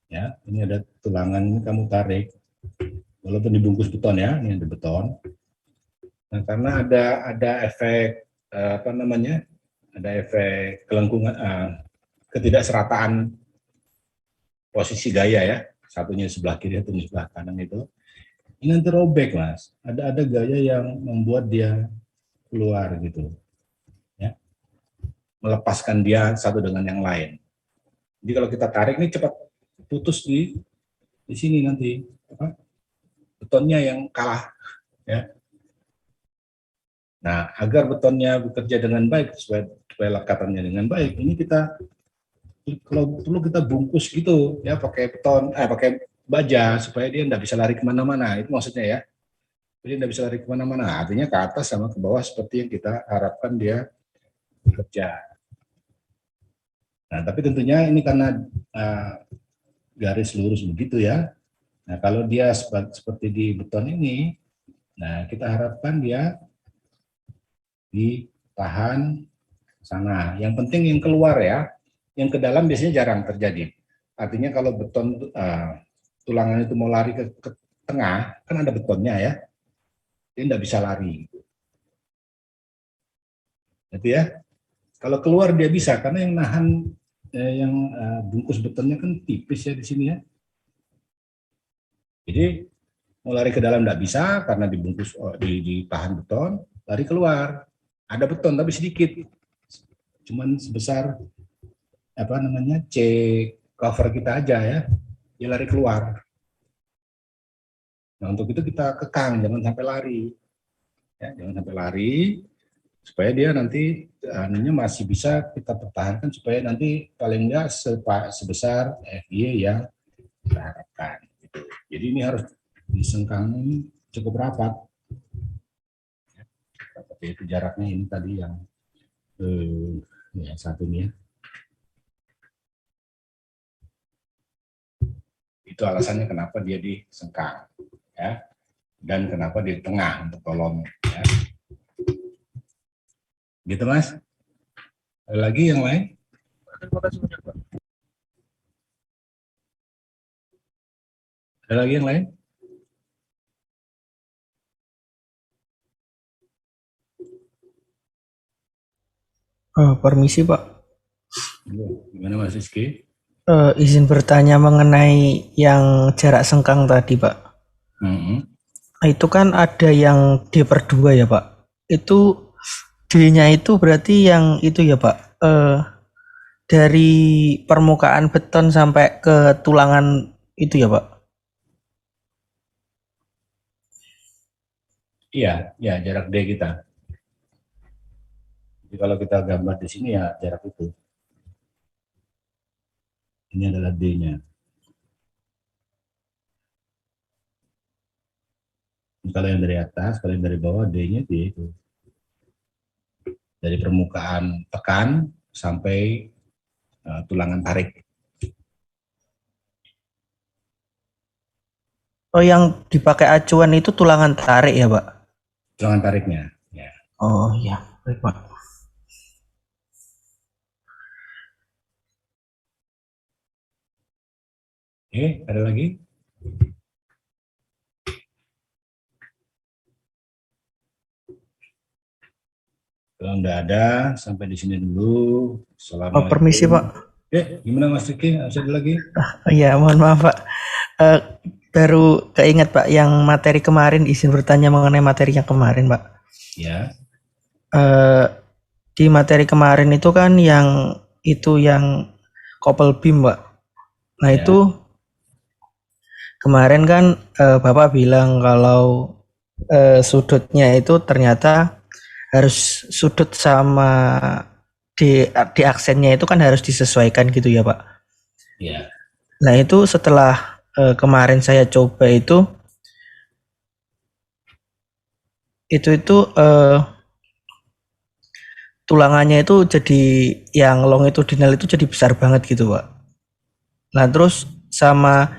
ya, ini ada tulangan, ini kamu tarik, walaupun dibungkus beton ya, ini ada beton. Nah, karena ada efek apa namanya? Ada efek kelengkungan, ketidakserataan posisi gaya ya, satunya sebelah kiri, satunya sebelah kanan itu. Ini nanti robek Mas. Ada gaya yang membuat dia keluar gitu, ya, melepaskan dia satu dengan yang lain. Jadi kalau kita tarik ini cepat putus di sini nanti apa, betonnya yang kalah, ya. Nah, agar betonnya bekerja dengan baik supaya lekatannya dengan baik, ini kita kalau perlu kita bungkus gitu ya, pakai beton, pakai baja supaya dia tidak bisa lari kemana-mana. Itu maksudnya ya. Jadi tidak bisa lari kemana-mana. Artinya ke atas sama ke bawah seperti yang kita harapkan dia bekerja. Nah, tapi tentunya ini karena garis lurus begitu ya. Nah, kalau dia seperti di beton ini, nah kita harapkan dia ditahan sana. Yang penting yang keluar ya, yang ke dalam biasanya jarang terjadi. Artinya kalau beton tulangan itu mau lari ke tengah, kan ada betonnya ya, dia tidak bisa lari. Jadi ya, kalau keluar dia bisa, karena yang nahan yang bungkus betonnya kan tipis ya di sini ya. Jadi mau lari ke dalam tidak bisa karena dibungkus ditahan beton, lari keluar. Ada beton tapi sedikit, cuman sebesar apa namanya C cover kita aja ya, dia lari keluar. Nah untuk itu kita kekang, jangan sampai lari, ya, jangan sampai lari, supaya dia nanti anunya masih bisa kita pertahankan supaya nanti paling enggak sebesar FY yang kita harapkan. Gitu. Jadi ini harus disengkang cukup rapat. Itu jaraknya ini tadi yang ya, satu ini ya. Itu alasannya kenapa dia disengkang ya, dan kenapa di tengah untuk kolom ya. Gitu Mas. Ada lagi yang lain? Terima kasih banyak Pak. Ada lagi yang lain? Permisi Pak. Gimana Mas Rizky? Izin bertanya mengenai yang jarak sengkang tadi Pak. Itu kan ada yang D/2 ya Pak. Itu D-nya itu berarti yang itu ya Pak. Dari permukaan beton sampai ke tulangan itu ya Pak. Iya, ya jarak D kita. Jadi kalau kita gambar di sini ya jarak itu. Ini adalah D-nya. Kalau yang dari atas, kalau yang dari bawah D-nya itu. Dari permukaan tekan sampai tulangan tarik. Oh, yang dipakai acuan itu tulangan tarik ya Pak? Tulangan tariknya. Ya. Oh iya, baik Pak. Oke, ada lagi? Kalau nggak ada, sampai di sini dulu. Oh, permisi Pak. Gimana Mas Riki? Ada lagi? Iya, mohon maaf Pak. Baru keinget Pak, yang materi kemarin, izin bertanya mengenai materi yang kemarin Pak. Ya. Di materi kemarin itu kan yang couple beam Pak. Nah ya. Itu kemarin kan Bapak bilang kalau sudutnya itu ternyata harus sudut sama di aksennya itu kan harus disesuaikan gitu ya Pak. Iya. Nah itu setelah kemarin saya coba itu tulangannya itu jadi yang longitudinal itu jadi besar banget gitu Pak. Nah terus sama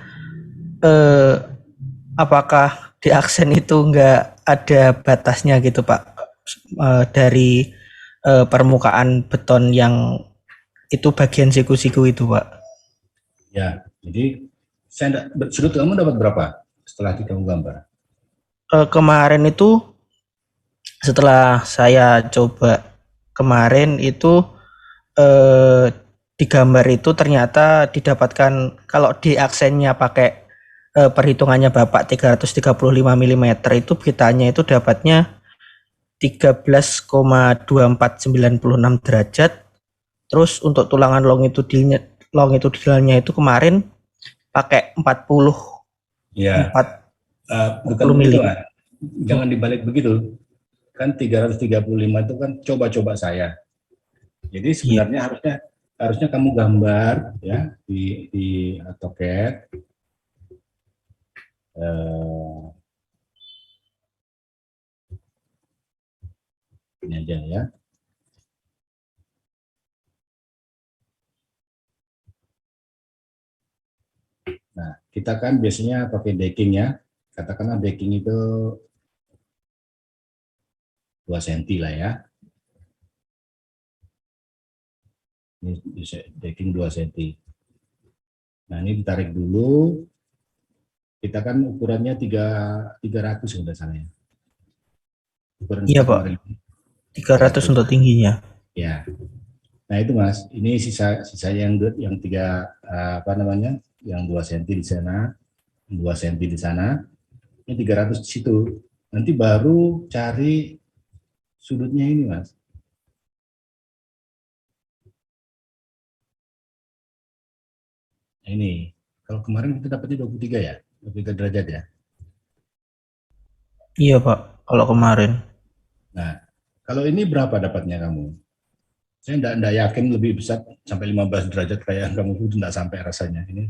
apakah di aksen itu enggak ada batasnya gitu Pak, dari permukaan beton yang itu bagian siku-siku itu, Pak. Ya, jadi sudut kamu dapat berapa setelah kamu gambar? Kemarin itu setelah saya coba kemarin itu digambar itu ternyata didapatkan kalau di aksennya pakai perhitungannya Bapak 335 mm itu kitanya itu dapatnya 13,2496 derajat. Terus untuk tulangan longitudinalnya itu kemarin pakai 40 Ya, 40 bukan begitu mm. kan? Jangan dibalik begitu. Kan 335 itu kan coba-coba saya. Jadi sebenarnya harusnya kamu gambar ya di AutoCAD. Ini aja ya. Nah, kita kan biasanya pakai decking ya. Katakanlah decking itu 2 cm lah ya. Ini bisa decking 2 cm. Nah, ini ditarik dulu. Kita kan ukurannya 300 sudah salah ya. Ukuran Iya, kita Pak. kemarin 300 untuk tingginya. ya. Nah, itu Mas, ini sisa yang 3 yang 2 cm di sana, 2 cm di sana. Ini 300 di situ. Nanti baru cari sudutnya ini, Mas. Nah, ini. Kalau kemarin kita dapatnya 23 ya? 23 derajat ya? Iya, Pak. Kalau kemarin. Nah, kalau ini berapa dapatnya kamu? Saya enggak yakin lebih besar sampai 15 derajat kayak kamu itu enggak sampai rasanya. Ini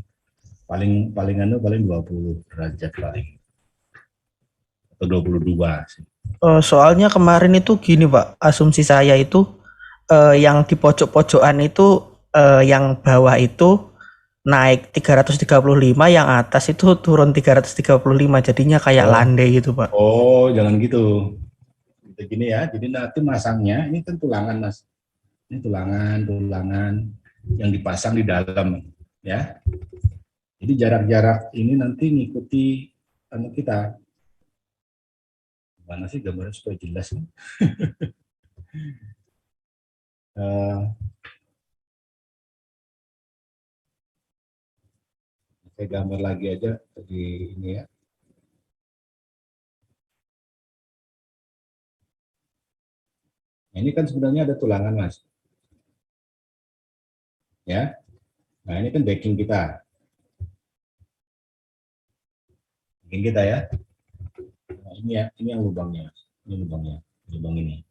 paling 20 derajat paling. Atau 22 sih. Soalnya kemarin itu gini, Pak. Asumsi saya itu yang di pojok-pojokan itu yang bawah itu naik 335, yang atas itu turun 335, jadinya kayak landai gitu, Pak. Oh, jangan gitu. Gini ya, jadi nanti masangnya, ini kan tulangan Mas. Ini tulangan yang dipasang di dalam ya. Jadi jarak-jarak ini nanti ngikuti kita. Mana sih gambarnya supaya jelas nih? Saya gambar lagi aja di ini ya. Nah, ini kan sebenarnya ada tulangan Mas. Ya. Nah, ini kan backing kita. Backing kita ya. Nah, ini yang lubangnya. Ini lubangnya. Lubang ini.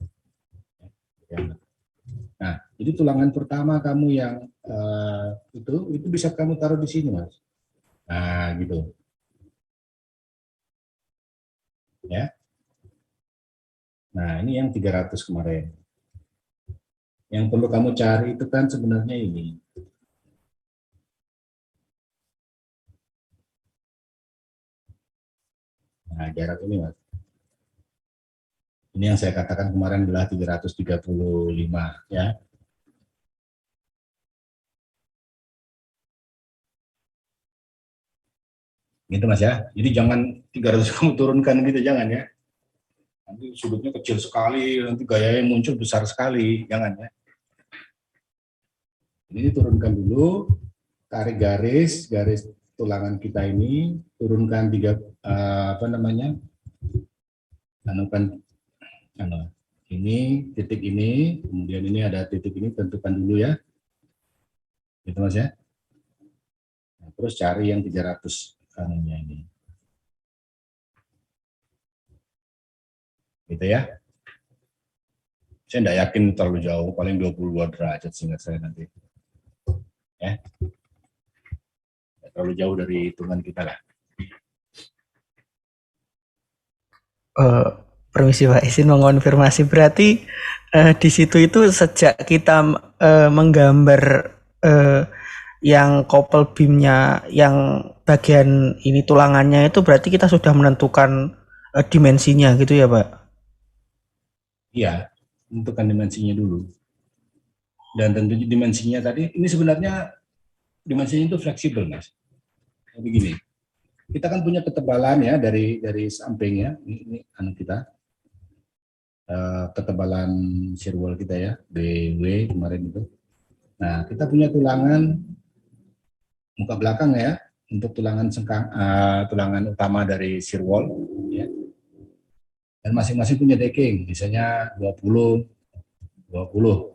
Nah, jadi tulangan pertama kamu yang itu bisa kamu taruh di sini, Mas. Nah, gitu. Ya. Nah, ini yang 300 kemarin. Yang perlu kamu cari itu kan sebenarnya ini. Nah, jarak ini, Mas. Ini yang saya katakan kemarin adalah 335, ya. Gitu, Mas ya. Jadi jangan 300 kamu turunkan gitu, jangan ya. Nanti sudutnya kecil sekali, nanti gayanya muncul besar sekali, jangan ya. Ini turunkan dulu, tarik garis tulangan kita ini, turunkan ini titik ini, kemudian ini ada titik ini, tentukan dulu ya, gitu Mas ya. Nah, terus cari yang 300 kanannya ini, gitu ya. Saya tidak yakin terlalu jauh, paling 22 derajat seingat saya nanti. Ya. Tidak terlalu jauh dari hitungan kita lah. Permisi Pak, izin mengonfirmasi, berarti di situ itu sejak kita menggambar yang couple beamnya, yang bagian ini tulangannya itu, berarti kita sudah menentukan dimensinya gitu ya Pak? Iya, tentukan dimensinya dulu. Dan tentu dimensinya tadi, ini sebenarnya dimensinya itu fleksibel, Mas. Begini, kita kan punya ketebalan ya dari sampingnya, ini anu kita, ketebalan shear wall kita ya, BW kemarin itu. Nah, kita punya tulangan muka belakang ya, untuk tulangan sengkang, tulangan utama dari shear wall, ya. Dan masing-masing punya decking, misalnya 20, 20.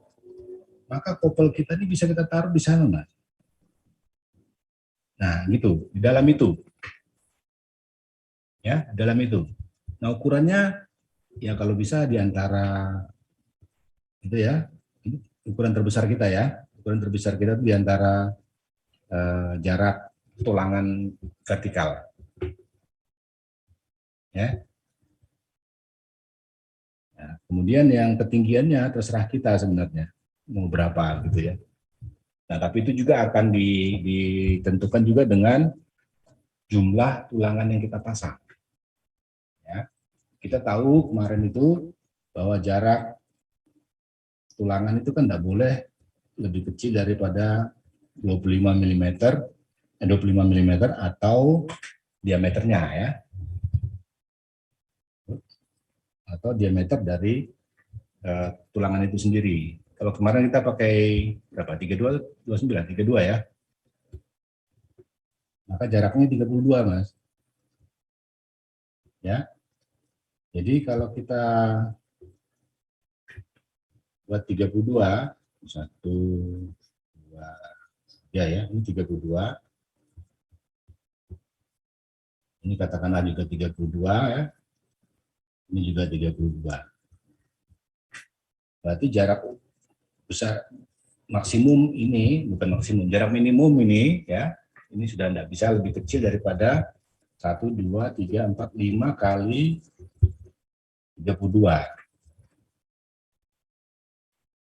Maka kopel kita ini bisa kita taruh di sana, Mas. Nah, gitu, di dalam itu. Ya, dalam itu. Nah, ukurannya ya kalau bisa di antara itu ya, ini ukuran terbesar kita ya. Ukuran terbesar kita itu di antara jarak tulangan vertikal. Ya. Nah, kemudian yang ketinggiannya terserah kita sebenarnya mau berapa gitu ya. Nah, tapi itu juga akan ditentukan juga dengan jumlah tulangan yang kita pasang. Ya. Kita tahu kemarin itu bahwa jarak tulangan itu kan tidak boleh lebih kecil daripada 25 mm, 25 mm atau diameternya ya. Atau diameter dari tulangan itu sendiri. Kalau kemarin kita pakai berapa? 32, 29, 32 ya. Maka jaraknya 32, Mas. Ya. Jadi kalau kita buat 32, 1, 2, ya, ini 32. Ini katakanlah juga 32 ya. Ini juga 32. Berarti jarak besar maksimum ini, bukan maksimum, jarak minimum ini ya, ini sudah tidak bisa lebih kecil daripada 1, 2, 3, 4, 5 kali 32.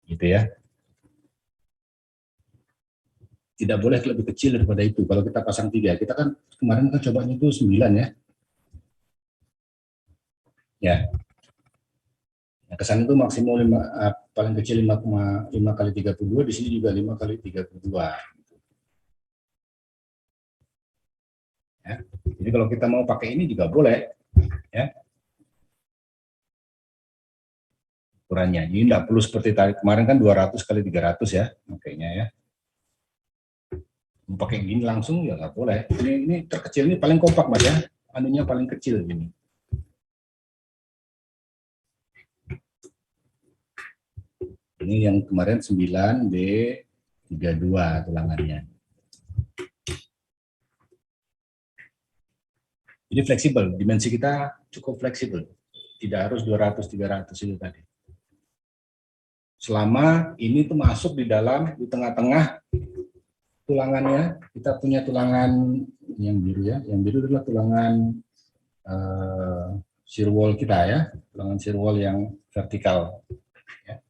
Gitu ya. Tidak boleh lebih kecil daripada itu. Kalau kita pasang 3, kita kan kemarin kan cobanya itu 9 ya. Ya. Kesan itu maksimum paling kecil 5,5 kali 32, di sini juga 5 kali 32. Ya. Jadi kalau kita mau pakai ini juga boleh, ya. Ukurannya. Ini tidak perlu seperti tadi kemarin kan 200 kali 300 ya, makanya ya. Mau pakai gini langsung ya nggak boleh. Ini terkecil, ini paling kompak Mas ya, anunya paling kecil gini. Ini yang kemarin 9B32 tulangannya. Jadi fleksibel, dimensi kita cukup fleksibel. Tidak harus 200, 300 itu tadi. Selama ini tuh masuk di dalam, di tengah-tengah tulangannya, kita punya tulangan yang biru ya. Yang biru adalah tulangan shear wall kita ya. Tulangan shear wall yang vertikal. Ya.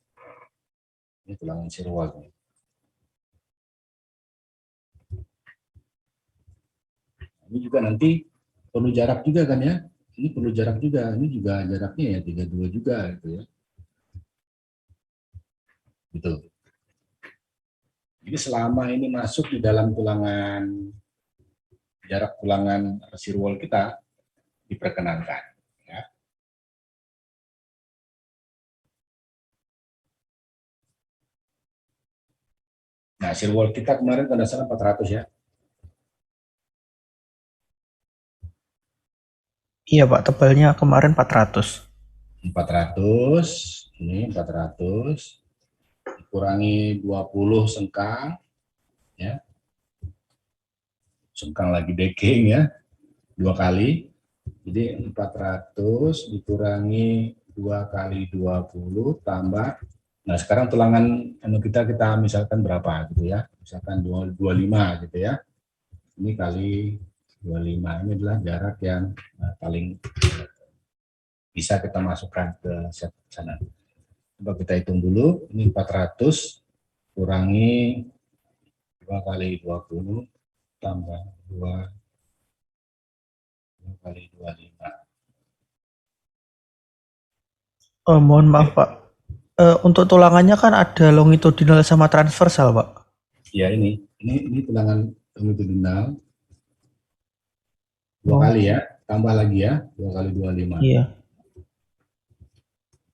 Ini tulangan shear wall. Ini juga nanti perlu jarak juga kan ya. Ini perlu jarak juga. Ini juga jaraknya ya 32 juga gitu ya. Gitu. Jadi selama ini masuk di dalam tulangan, jarak tulangan shear wall kita diperkenankan. Ya. Nah, shear wall kita kemarin pada saat 400 ya. Iya Pak, tebalnya kemarin 400. 400, ini 400, dikurangi 20 sengkang, ya. Sengkang lagi decking ya, 2 kali. Jadi 400 dikurangi 2 kali 20 tambah. Nah sekarang tulangan kita misalkan berapa gitu ya, misalkan 25 gitu ya. Ini kali 25, ini adalah jarak yang paling bisa kita masukkan ke sana. Coba kita hitung dulu, ini 400 kurangi 2 kali 20 tambah 2 kali 25. Oh, mohon maaf Pak, untuk tulangannya kan ada longitudinal sama transversal, Pak. Ya ini tulangan longitudinal 2 Oh. kali ya, tambah lagi ya, 2 kali 25. Iya.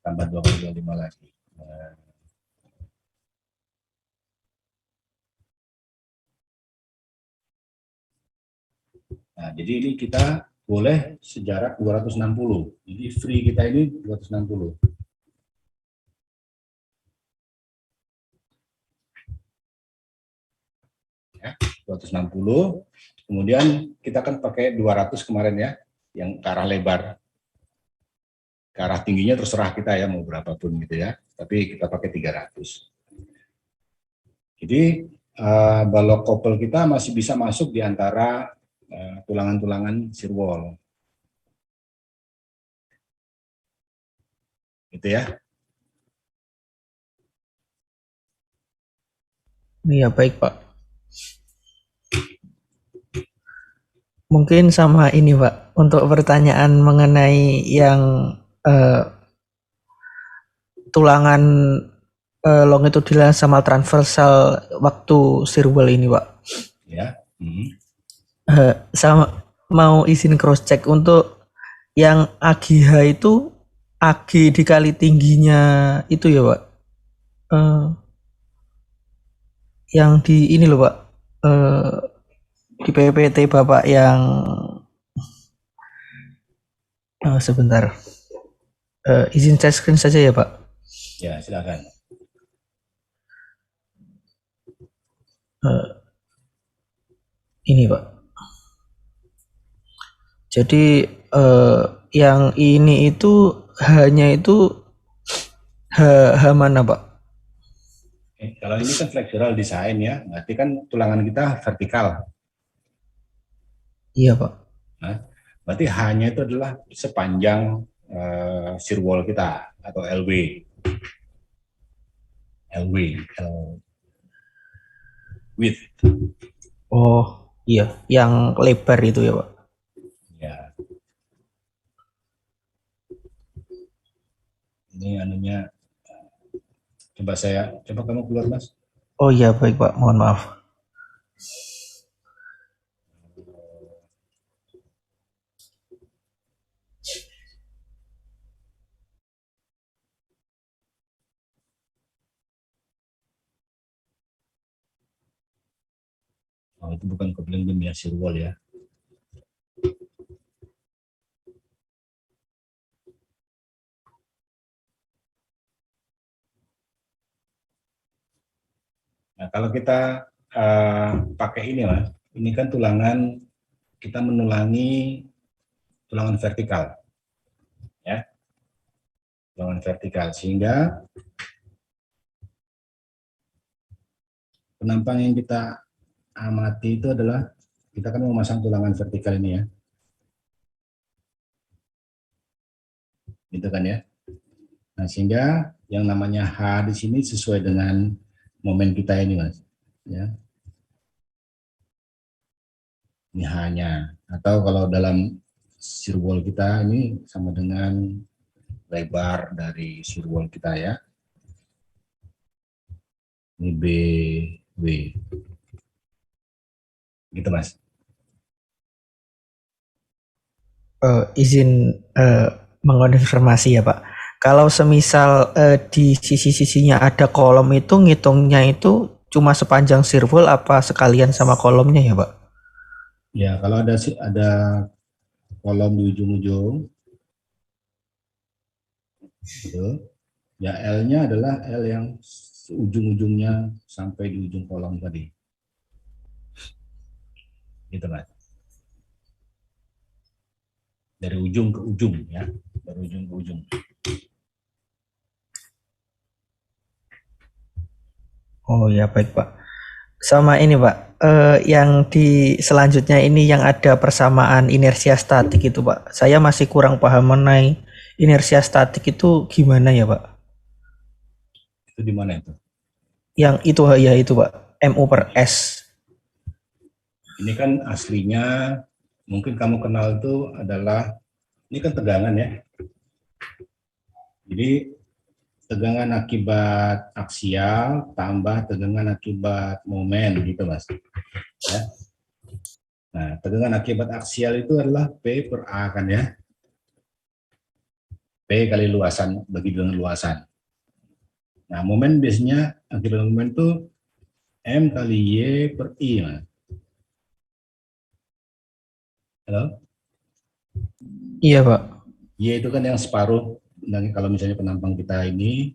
Tambah 2 kali 25 lagi. Nah, jadi ini kita boleh sejarak 260. Jadi free kita ini 260. Ya, 260. Kemudian kita kan pakai 200 kemarin ya, yang ke arah lebar. Ke arah tingginya terserah kita ya, mau berapapun gitu ya. Tapi kita pakai 300. Jadi balok kopel kita masih bisa masuk di antara tulangan-tulangan shear wall. Gitu ya. Iya, baik, Pak. Mungkin sama ini, Pak, untuk pertanyaan mengenai yang tulangan longitudinal sama transversal waktu shear wall ini, Pak. Ya. Sama mau izin cross check untuk yang AGH itu AG dikali tingginya itu ya, Pak. Yang di ini loh, Pak. Di PPT Bapak yang sebentar. Izin share screen saja ya, Pak. Ya, silakan. Ini, Pak. Jadi yang ini itu hanya itu H mana, Pak? Kalau ini kan flexural design ya, berarti kan tulangan kita vertikal. Iya, Pak. Nah, berarti hanya itu adalah sepanjang shear wall kita atau LW. Width. Oh, iya, yang lebar itu ya, Pak. Ya. Ini anunya, coba kamu keluar, Mas. Oh iya, baik, Pak. Mohon maaf. Oh, itu bukan coupling beam ya, shear wall ya. Nah, kalau kita pakai ini, Mas, ini kan tulangan, kita menulangi tulangan vertikal, ya, tulangan vertikal, sehingga penampang yang kita amati itu adalah kita kan memasang tulangan vertikal ini ya, gitu kan ya. Nah, sehingga yang namanya H di sini sesuai dengan momen kita ini, Mas, ya. Ini H-nya, atau kalau dalam shear wall kita ini sama dengan lebar dari shear wall kita ya. Ini BW. Gitu, Mas. Izin mengonfirmasi ya, Pak. Kalau semisal di sisi-sisinya ada kolom itu ngitungnya itu cuma sepanjang shear wall apa sekalian sama kolomnya ya, Pak? Ya, kalau ada kolom di ujung-ujung, gitu, ya L-nya adalah L yang ujung-ujungnya sampai di ujung kolom tadi. Gitu, Mas. Dari ujung ke ujung ya, dari ujung ke ujung. Oh ya, baik, Pak. Sama ini, Pak, yang di selanjutnya ini yang ada persamaan inersia statik itu, Pak. Saya masih kurang paham mengenai inersia statik itu gimana ya, Pak? Itu di mana itu? Yang itu ya itu, Pak, MU per S. Ini kan aslinya, mungkin kamu kenal itu adalah, ini kan tegangan ya. Jadi tegangan akibat aksial tambah tegangan akibat momen gitu Mas. Ya. Nah, tegangan akibat aksial itu adalah P per A kan ya. P kali luasan bagi dengan luasan. Nah, momen biasanya akibat momen itu M kali Y per I Mas. Halo? Iya Pak. Y itu kan yang separuh. Nah, kalau misalnya penampang kita ini,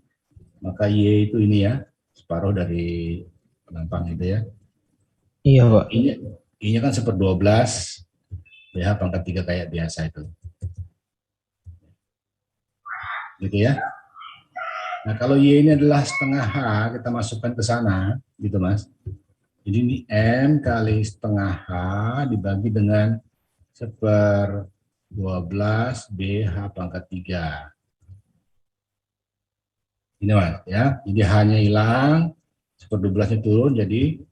maka Y itu ini ya, separuh dari penampang itu ya. Iya Pak. I-nya kan 1/12 BH pangkat 3 kayak biasa itu. Gitu ya. Nah, kalau Y ini adalah setengah H, kita masukkan ke sana, gitu Mas. Jadi ini M kali setengah H dibagi dengan 1/12 BH pangkat 3. Ini Mas ya. Jadi H-nya hilang, 1/12-nya turun, jadi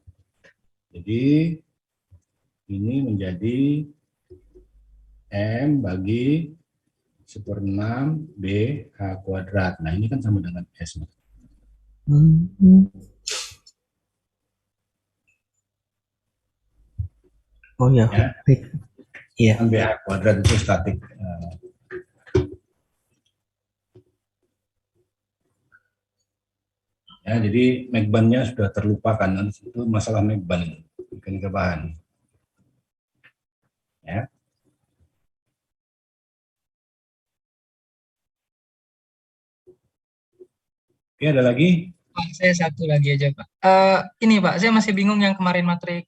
ini menjadi M bagi 1/6 BH kuadrat. Nah, ini kan sama dengan S. Mas. Oh ya. Ya. Iya. Kan BH kuadrat itu statik. Ya, jadi megbannya sudah terlupakan. Itu masalah megban, mekanika bahan. Ya. Oke, ada lagi? Pak, saya satu lagi aja Pak. Ini Pak, saya masih bingung yang kemarin materi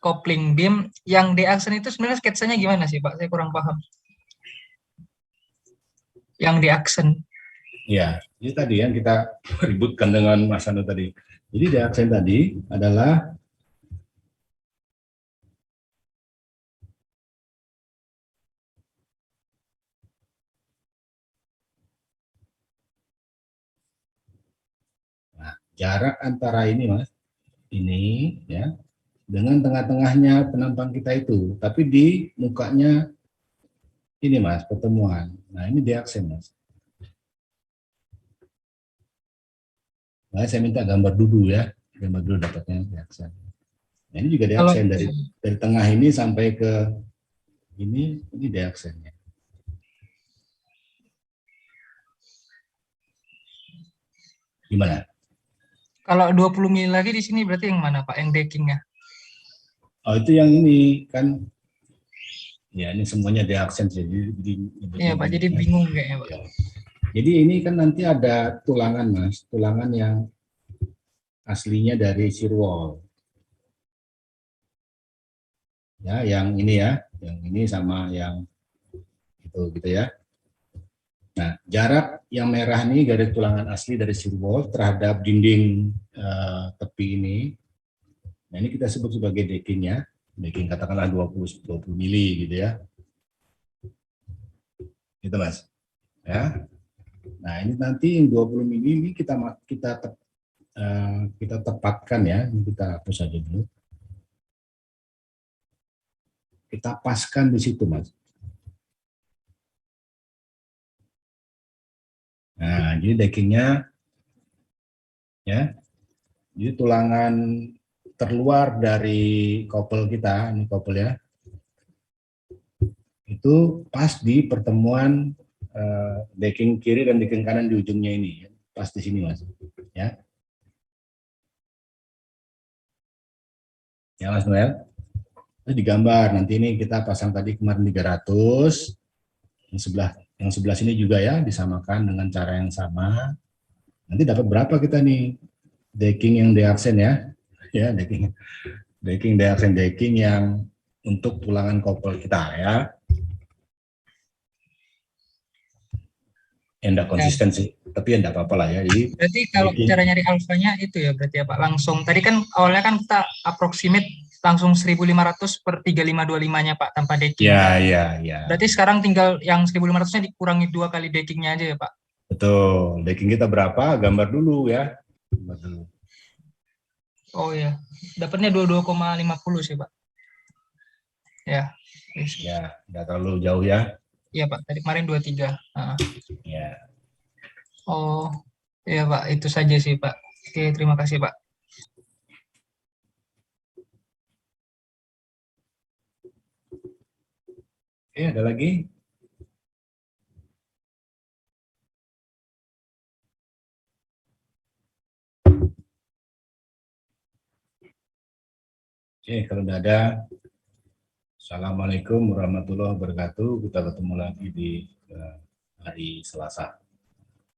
kopling beam, yang D-aksen itu sebenarnya sketsanya gimana sih Pak? Saya kurang paham. Yang D-aksen. Ya, ini tadi yang kita ributkan dengan Mas Anu tadi. Jadi D-aksen tadi adalah jarak antara ini Mas, ini ya, dengan tengah-tengahnya penampang kita itu, tapi di mukanya ini Mas, pertemuan. Nah, ini D-aksen Mas. Nah, saya minta gambar dulu ya, gambar dulu dapatnya D-aksen. Nah, ini juga D-aksen dari tengah ini sampai ke ini D-aksennya. Gimana? Kalau 20 mili lagi di sini berarti yang mana Pak? Yang deckingnya? Oh, itu yang ini kan. Ya, ini semuanya D-aksen jadi Iya Pak, jadi bingung kayaknya Pak. Ya. Jadi ini kan nanti ada tulangan Mas, tulangan yang aslinya dari shear wall. Ya, yang ini ya, yang ini sama yang itu gitu ya. Nah, jarak yang merah ini garis tulangan asli dari shear wall terhadap dinding tepi ini. Nah, ini kita sebut sebagai decking ya. Decking katakanlah 20 mili gitu ya. Gitu Mas. Ya. Nah, ini nanti yang 20 mili ini kita tepatkan ya. Ini kita hapus saja dulu. Kita paskan di situ, Mas. Nah, jadi deckingnya ya, jadi tulangan terluar dari kopel kita, ini kopel ya, itu pas di pertemuan decking kiri dan decking kanan di ujungnya ini, pas di sini Mas, ya. Ya Mas Noel, itu digambar. Nanti ini kita pasang tadi kemarin 300, yang sebelah sini juga ya disamakan dengan cara yang sama. Nanti dapat berapa kita nih decking yang D-aksen ya decking D-aksen decking yang untuk tulangan kopel kita ya. Enggak konsisten sih, tapi enggak apa-apa lah ya. Jadi, berarti kalau cara nyari alfanya itu ya berarti ya Pak, langsung tadi kan awalnya kan kita approximate langsung 1500 per 3525-nya Pak tanpa decking. Ya. Berarti sekarang tinggal yang 1500-nya dikurangi 2 kali deckingnya aja ya Pak? Betul, decking kita berapa, gambar dulu ya. Gambar dulu. Oh ya, dapatnya 22,50 sih Pak. Ya. Ya, enggak terlalu jauh ya. Iya Pak, tadi kemarin 23. Ya. Oh, Ya Pak, itu saja sih Pak. Oke, terima kasih Pak. Oke, ada lagi? Oke, kalau tidak ada, Assalamualaikum warahmatullahi wabarakatuh. Kita ketemu lagi di hari Selasa.